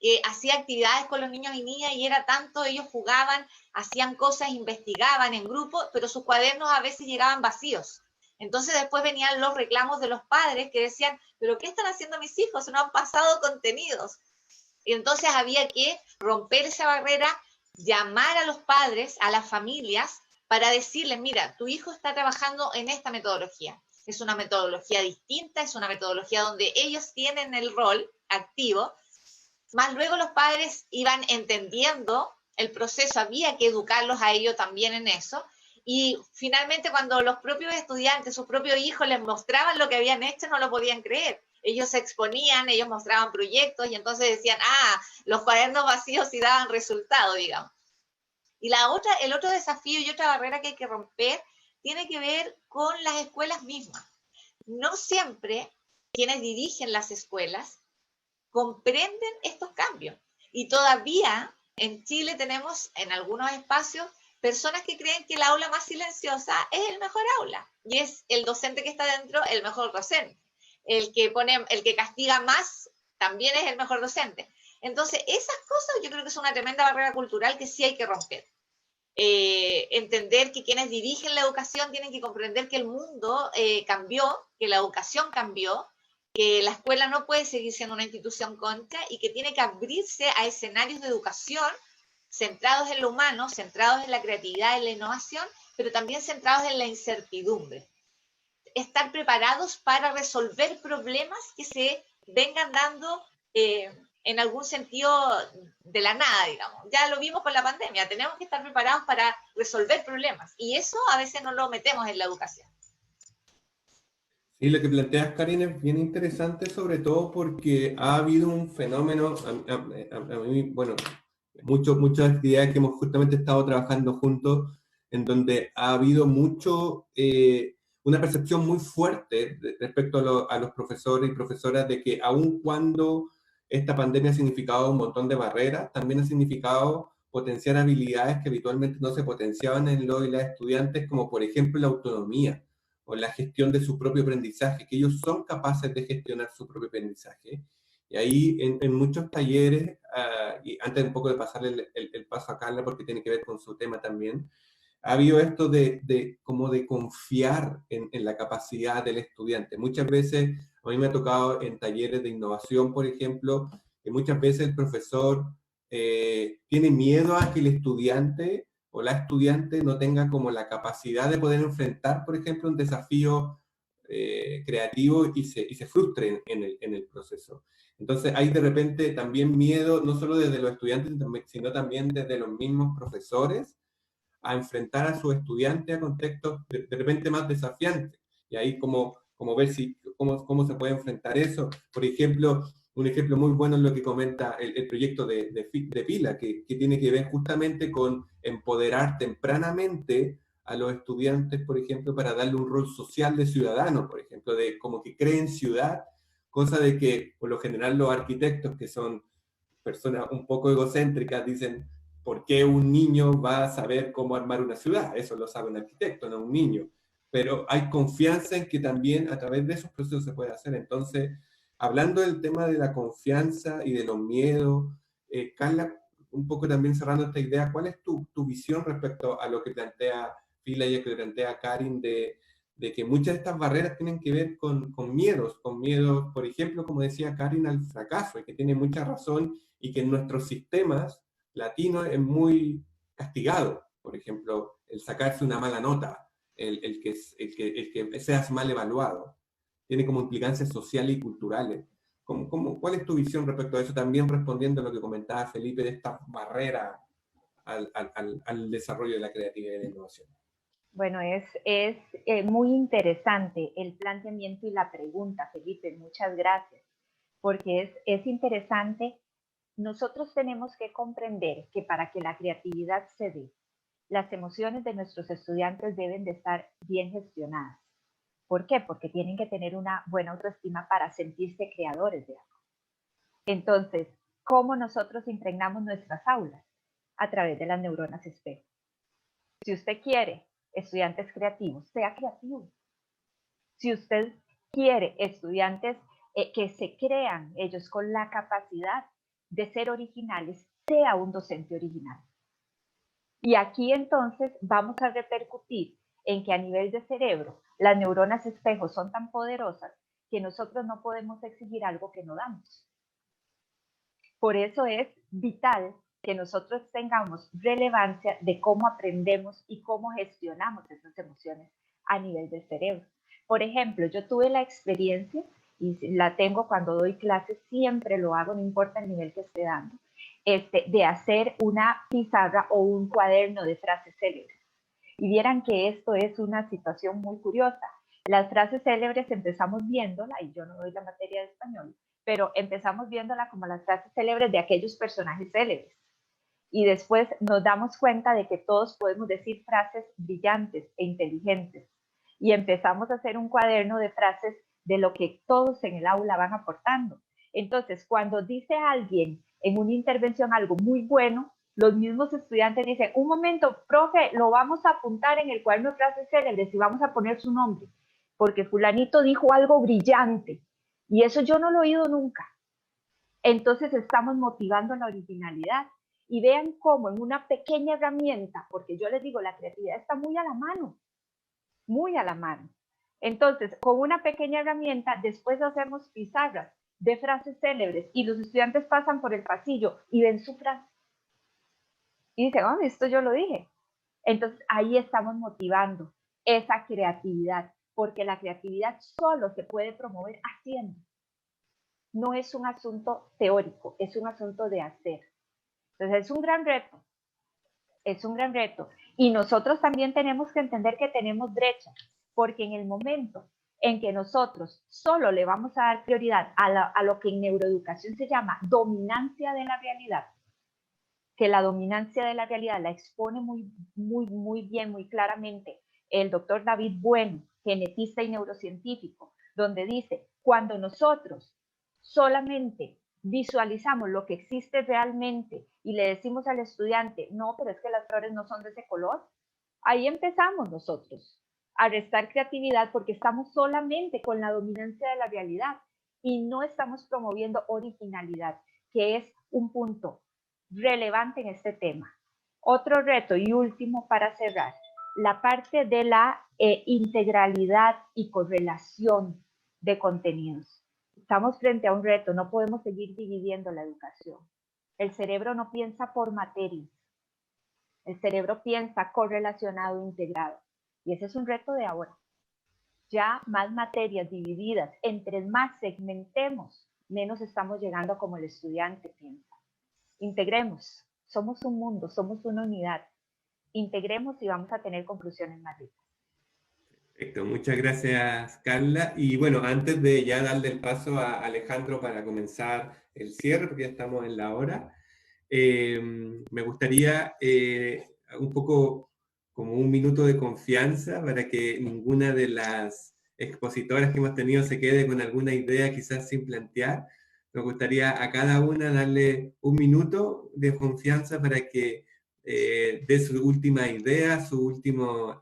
que hacía actividades con los niños y niñas y era tanto, ellos jugaban, hacían cosas, investigaban en grupo, pero sus cuadernos a veces llegaban vacíos. Entonces después venían los reclamos de los padres que decían, ¿pero qué están haciendo mis hijos? No han pasado contenidos. Y entonces había que romper esa barrera, llamar a los padres, a las familias, para decirles, mira, tu hijo está trabajando en esta metodología. Es una metodología distinta, es una metodología donde ellos tienen el rol activo, más luego los padres iban entendiendo el proceso, había que educarlos a ellos también en eso, y finalmente cuando los propios estudiantes, sus propios hijos les mostraban lo que habían hecho, no lo podían creer. Ellos se exponían, ellos mostraban proyectos, y entonces decían, los cuadernos vacíos sí daban resultado, digamos. Y el otro desafío y otra barrera que hay que romper tiene que ver con las escuelas mismas. No siempre quienes dirigen las escuelas comprenden estos cambios. Y todavía en Chile tenemos en algunos espacios personas que creen que el aula más silenciosa es el mejor aula. Y es el docente que está dentro el mejor docente. El que castiga más también es el mejor docente. Entonces, esas cosas yo creo que son una tremenda barrera cultural que sí hay que romper. Entender que quienes dirigen la educación tienen que comprender que el mundo cambió, que la educación cambió, que la escuela no puede seguir siendo una institución contra y que tiene que abrirse a escenarios de educación centrados en lo humano, centrados en la creatividad, en la innovación, pero también centrados en la incertidumbre. Estar preparados para resolver problemas que se vengan dando en algún sentido de la nada, digamos. Ya lo vimos con la pandemia, tenemos que estar preparados para resolver problemas y eso a veces no lo metemos en la educación. Sí, lo que planteas, Karin, es bien interesante, sobre todo porque ha habido un fenómeno, a mí, bueno, muchas actividades que hemos justamente estado trabajando juntos, en donde ha habido una percepción muy fuerte respecto a los profesores y profesoras de que aun cuando esta pandemia ha significado un montón de barreras, también ha significado potenciar habilidades que habitualmente no se potenciaban en los y las estudiantes, como por ejemplo la autonomía o la gestión de su propio aprendizaje, que ellos son capaces de gestionar su propio aprendizaje. Y ahí en muchos talleres, y antes un poco de pasarle el paso a Carla, porque tiene que ver con su tema también, ha habido esto como de confiar en la capacidad del estudiante. Muchas veces, a mí me ha tocado en talleres de innovación, por ejemplo, que muchas veces el profesor tiene miedo a que el estudiante o la estudiante no tenga como la capacidad de poder enfrentar, por ejemplo, un desafío creativo y se frustre en el proceso. Entonces hay de repente también miedo, no solo desde los estudiantes, sino también desde los mismos profesores, a enfrentar a sus estudiantes a contextos de repente más desafiantes. Y ahí como ver cómo se puede enfrentar eso. Por ejemplo, un ejemplo muy bueno es lo que comenta el proyecto de Pila, que tiene que ver justamente con empoderar tempranamente a los estudiantes, por ejemplo, para darle un rol social de ciudadano, por ejemplo, de como que creen ciudad, cosa de que por lo general los arquitectos, que son personas un poco egocéntricas, dicen, ¿por qué un niño va a saber cómo armar una ciudad? Eso lo sabe un arquitecto, no un niño. Pero hay confianza en que también a través de esos procesos se puede hacer. Entonces, hablando del tema de la confianza y de los miedos, Carla, un poco también cerrando esta idea, ¿cuál es tu visión respecto a lo que plantea Pila y lo que plantea Karin de que muchas de estas barreras tienen que ver con miedos, por ejemplo, como decía Karin, al fracaso, y que tiene mucha razón, y que en nuestros sistemas latinos es muy castigado, por ejemplo, el sacarse una mala nota, el que seas mal evaluado, tiene como implicancias sociales y culturales. ¿Cuál es tu visión respecto a eso? También respondiendo a lo que comentaba Felipe de esta barrera al desarrollo de la creatividad y la innovación. Bueno, es muy interesante el planteamiento y la pregunta, Felipe, muchas gracias, porque es interesante. Nosotros tenemos que comprender que para que la creatividad se dé, las emociones de nuestros estudiantes deben de estar bien gestionadas. ¿Por qué? Porque tienen que tener una buena autoestima para sentirse creadores de algo. Entonces, ¿cómo nosotros impregnamos nuestras aulas? A través de las neuronas espejo. Si usted quiere estudiantes creativos, sea creativo. Si usted quiere estudiantes que se crean ellos con la capacidad de ser originales, sea un docente original. Y aquí entonces vamos a repercutir en que a nivel de cerebro las neuronas espejo son tan poderosas que nosotros no podemos exigir algo que no damos. Por eso es vital que nosotros tengamos relevancia de cómo aprendemos y cómo gestionamos esas emociones a nivel del cerebro. Por ejemplo, yo tuve la experiencia, y la tengo cuando doy clases, siempre lo hago, no importa el nivel que esté dando, de hacer una pizarra o un cuaderno de frases célebres. Y vieran que esto es una situación muy curiosa. Las frases célebres empezamos viéndola, y yo no doy la materia de español, pero empezamos viéndola como las frases célebres de aquellos personajes célebres. Y después nos damos cuenta de que todos podemos decir frases brillantes e inteligentes. Y empezamos a hacer un cuaderno de frases de lo que todos en el aula van aportando. Entonces, cuando dice alguien en una intervención algo muy bueno, los mismos estudiantes dicen, un momento, profe, lo vamos a apuntar en el cuaderno de frases célebres y vamos a poner su nombre, porque fulanito dijo algo brillante. Y eso yo no lo he oído nunca. Entonces estamos motivando la originalidad. Y vean cómo en una pequeña herramienta, porque yo les digo, la creatividad está muy a la mano, muy a la mano. Entonces, con una pequeña herramienta, después hacemos pizarras de frases célebres y los estudiantes pasan por el pasillo y ven su frase. Y dicen, oh, esto yo lo dije. Entonces, ahí estamos motivando esa creatividad, porque la creatividad solo se puede promover haciendo. No es un asunto teórico, es un asunto de hacer. Entonces, es un gran reto. Es un gran reto. Y nosotros también tenemos que entender que tenemos brecha, porque en el momento en que nosotros solo le vamos a dar prioridad a lo que en neuroeducación se llama dominancia de la realidad, que la dominancia de la realidad la expone muy bien, muy claramente el doctor David Bueno, genetista y neurocientífico, donde dice, cuando nosotros solamente visualizamos lo que existe realmente y le decimos al estudiante, no, pero es que las flores no son de ese color, ahí empezamos nosotros a restar creatividad porque estamos solamente con la dominancia de la realidad y no estamos promoviendo originalidad, que es un punto relevante en este tema. Otro reto y último para cerrar, la parte de la integralidad y correlación de contenidos. Estamos frente a un reto, no podemos seguir dividiendo la educación. El cerebro no piensa por materias, el cerebro piensa correlacionado, integrado. Y ese es un reto de ahora. Ya más materias divididas, entre más segmentemos, menos estamos llegando a como el estudiante piensa. Integremos, somos un mundo, somos una unidad. Integremos y vamos a tener conclusiones más ricas. Perfecto, muchas gracias, Carla. Y bueno, antes de ya darle el paso a Alejandro para comenzar el cierre, porque ya estamos en la hora, me gustaría un poco como un minuto de confianza para que ninguna de las expositoras que hemos tenido se quede con alguna idea quizás sin plantear. Me gustaría a cada una darle un minuto de confianza para que dé su última idea, su último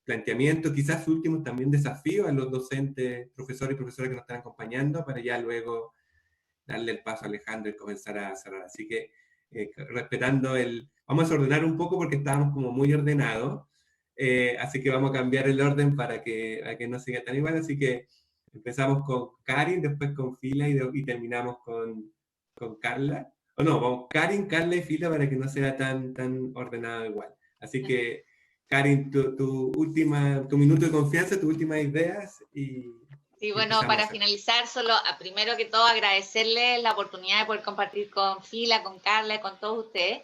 planteamiento, quizás su último también desafío a los docentes, profesores y profesoras que nos están acompañando, para ya luego darle el paso a Alejandro y comenzar a cerrar. Así que respetando vamos a ordenar un poco porque estábamos como muy ordenados, así que vamos a cambiar el orden para que no siga tan igual. Así que empezamos con Karin, después con Fila y terminamos con Carla. O no, vamos Karin, Carla y Fila para que no sea tan ordenado igual. Así que, Karin, tu minuto de confianza, tus últimas ideas y... Sí, bueno, para finalizar, solo primero que todo agradecerles la oportunidad de poder compartir con Fila, con Carla y con todos ustedes,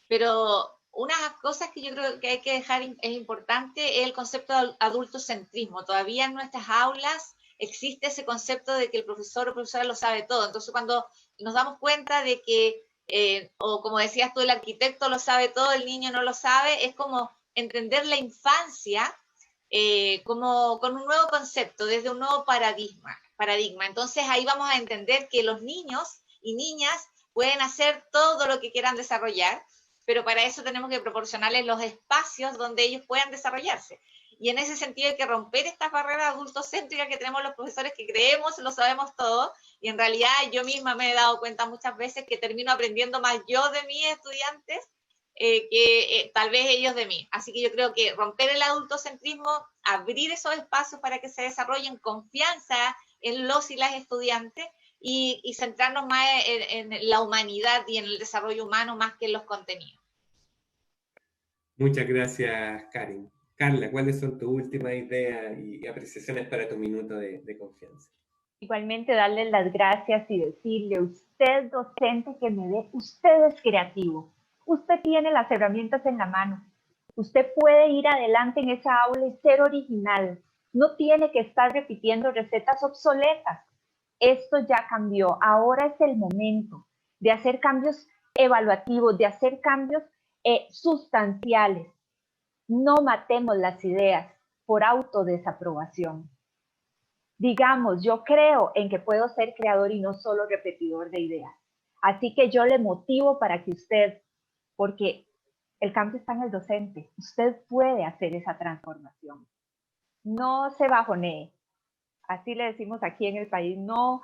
pero una de las cosas que yo creo que hay que dejar es importante es el concepto de adultocentrismo. Todavía en nuestras aulas existe ese concepto de que el profesor o profesora lo sabe todo. Entonces, cuando nos damos cuenta de que, o como decías tú, el arquitecto lo sabe todo, el niño no lo sabe, es como entender la infancia como con un nuevo concepto, desde un nuevo paradigma. Entonces, ahí vamos a entender que los niños y niñas pueden hacer todo lo que quieran desarrollar, pero para eso tenemos que proporcionarles los espacios donde ellos puedan desarrollarse. Y en ese sentido hay que romper estas barreras adultocéntricas que tenemos los profesores, que creemos lo sabemos todo, y en realidad yo misma me he dado cuenta muchas veces que termino aprendiendo más yo de mis estudiantes que tal vez ellos de mí. Así que yo creo que romper el adultocentrismo, abrir esos espacios para que se desarrollen confianza en los y las estudiantes, y centrarnos más en la humanidad y en el desarrollo humano más que en los contenidos. Muchas gracias, Karin. Carla, ¿cuáles son tus últimas ideas y apreciaciones para tu minuto de confianza? Igualmente darle las gracias y decirle, usted docente que me ve, usted es creativo, usted tiene las herramientas en la mano, usted puede ir adelante en esa aula y ser original, no tiene que estar repitiendo recetas obsoletas. Esto ya cambió, ahora es el momento de hacer cambios evaluativos, de hacer cambios sustanciales. No matemos las ideas por autodesaprobación. Digamos, yo creo en que puedo ser creador y no solo repetidor de ideas. Así que yo le motivo para que usted, porque el cambio está en el docente, usted puede hacer esa transformación. No se bajonee. Así le decimos aquí en el país, no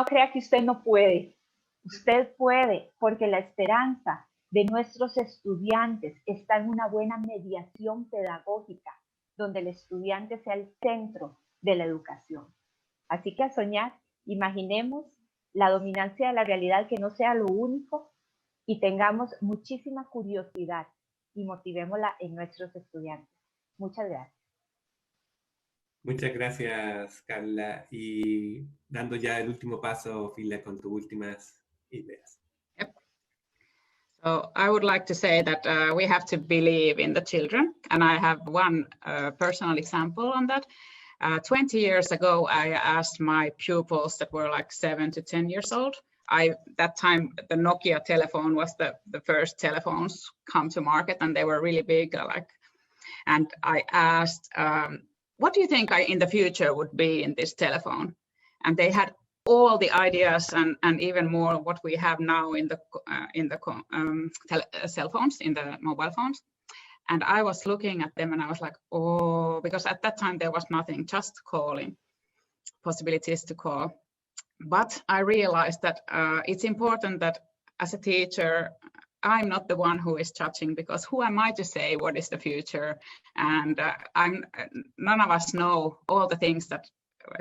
crea que usted no puede. Usted puede, porque la esperanza de nuestros estudiantes está en una buena mediación pedagógica, donde el estudiante sea el centro de la educación. Así que a soñar, imaginemos la dominancia de la realidad que no sea lo único, y tengamos muchísima curiosidad y motivémosla en nuestros estudiantes. Muchas gracias. Muchas gracias, Carla. Y dando ya el último paso, Fila, con tus últimas ideas. Yep. So I would like to say that we have to believe in the children. And I have one personal example on that. 20 years ago, I asked my pupils that were like 7 to 10 years old. That time, the Nokia telephone was the first telephones come to market, and they were really big. And I asked, what do you think in the future would be in this telephone? And they had all the ideas and even more what we have now in the cell phones, in the mobile phones. And I was looking at them and I was like, oh, because at that time there was nothing, just calling, possibilities to call. But I realized that it's important that as a teacher, I'm not the one who is judging, because who am I to say what is the future? And none of us know all the things that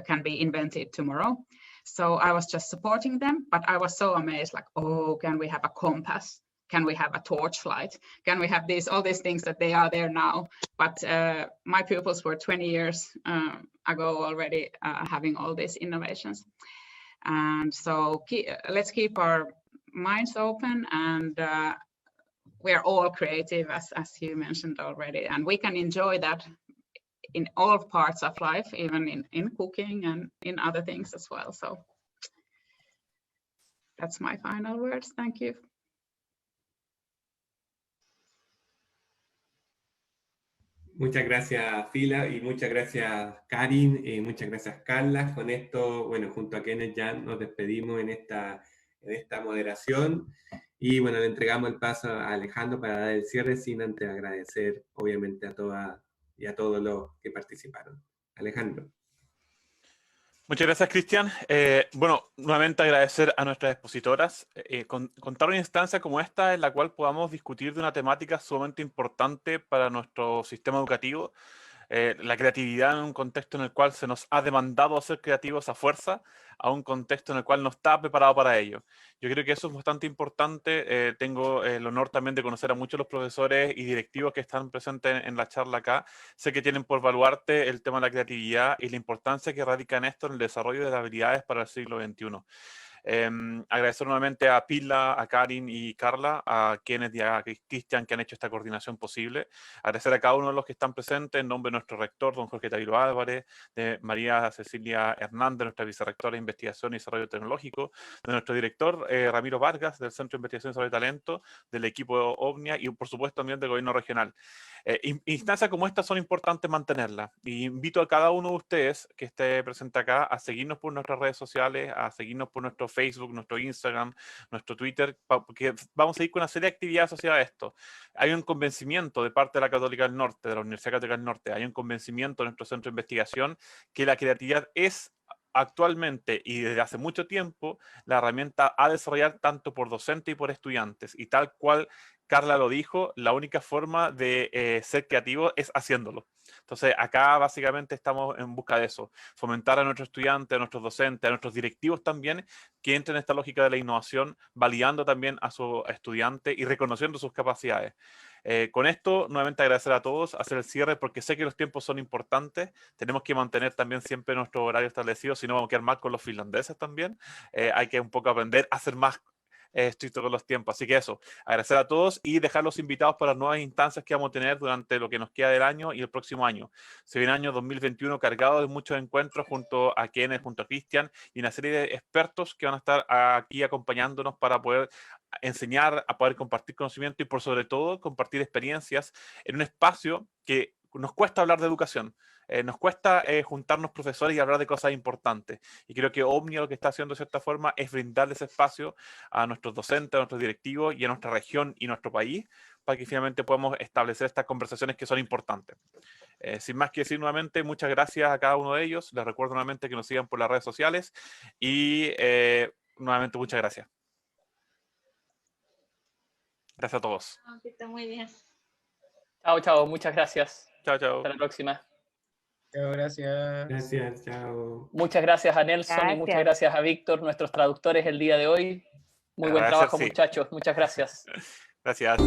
can be invented tomorrow. So I was just supporting them, but I was so amazed, like, oh, can we have a compass? Can we have a torchlight? Can we have all these things that they are there now? But my pupils were 20 years ago already having all these innovations. And so let's keep our minds open, and we are all creative, as you mentioned already, and we can enjoy that in all parts of life, even in cooking and in other things as well. So that's my final words. Thank you. Muchas gracias, Fila, y muchas gracias, Karin, y muchas gracias, Carla. Con esto, bueno, junto a Kenneth ya nos despedimos en esta moderación, y bueno, le entregamos el paso a Alejandro para dar el cierre, sin antes agradecer, obviamente, a todas y a todos los que participaron. Alejandro. Muchas gracias, Cristian. Bueno, nuevamente agradecer a nuestras expositoras. Contar una instancia como esta en la cual podamos discutir de una temática sumamente importante para nuestro sistema educativo, la creatividad en un contexto en el cual se nos ha demandado ser creativos a fuerza, a un contexto en el cual no está preparado para ello. Yo creo que eso es bastante importante. Tengo el honor también de conocer a muchos de los profesores y directivos que están presentes en la charla acá. Sé que tienen por baluarte el tema de la creatividad y la importancia que radica en esto en el desarrollo de las habilidades para el siglo XXI. Agradecer nuevamente a Pila, a Karin y Carla, a Kenneth y a Cristian que han hecho esta coordinación posible. Agradecer a cada uno de los que están presentes en nombre de nuestro rector, don Jorge Taviro Álvarez, de María Cecilia Hernández, nuestra vicerrectora de Investigación y Desarrollo Tecnológico, de nuestro director Ramiro Vargas, del Centro de Investigación y Desarrollo de Talento, del equipo Omnia y por supuesto también del Gobierno Regional. Instancias como estas son importantes mantenerlas. Y invito a cada uno de ustedes que esté presente acá a seguirnos por nuestras redes sociales, a seguirnos por nuestro Facebook, nuestro Instagram, nuestro Twitter, porque vamos a ir con una serie de actividades asociadas a esto. Hay un convencimiento de parte de la Católica del Norte, de la Universidad Católica del Norte, hay un convencimiento de nuestro centro de investigación que la creatividad es actualmente y desde hace mucho tiempo la herramienta a desarrollar tanto por docentes y por estudiantes, y tal cual Carla lo dijo, la única forma de ser creativo es haciéndolo. Entonces acá básicamente estamos en busca de eso, fomentar a nuestros estudiantes, a nuestros docentes, a nuestros directivos también, que entren en esta lógica de la innovación, validando también a sus estudiantes y reconociendo sus capacidades. Con esto, nuevamente agradecer a todos, hacer el cierre, porque sé que los tiempos son importantes, tenemos que mantener también siempre nuestro horario establecido, si no vamos a quedar mal con los finlandeses también, hay que un poco aprender a ser más estricto con los tiempos. Así que eso, agradecer a todos y dejar los invitados para las nuevas instancias que vamos a tener durante lo que nos queda del año y el próximo año. Se viene el año 2021 cargado de muchos encuentros junto a Kenneth, junto a Cristian y una serie de expertos que van a estar aquí acompañándonos para poder enseñar, a poder compartir conocimiento y por sobre todo compartir experiencias en un espacio que nos cuesta hablar de educación. Nos cuesta juntarnos profesores y hablar de cosas importantes. Y creo que Omnia lo que está haciendo de cierta forma es brindarle ese espacio a nuestros docentes, a nuestros directivos y a nuestra región y nuestro país para que finalmente podamos establecer estas conversaciones que son importantes. Sin más que decir nuevamente, muchas gracias a cada uno de ellos. Les recuerdo nuevamente que nos sigan por las redes sociales y nuevamente muchas gracias. Gracias a todos. Que esté muy bien. Chao, chao. Muchas gracias. Chao, chao. Hasta la próxima. Chao, gracias. Gracias, chao. Muchas gracias a Nelson y muchas gracias a Víctor, nuestros traductores el día de hoy. Muy buen trabajo, muchachos. Muchas gracias. Gracias.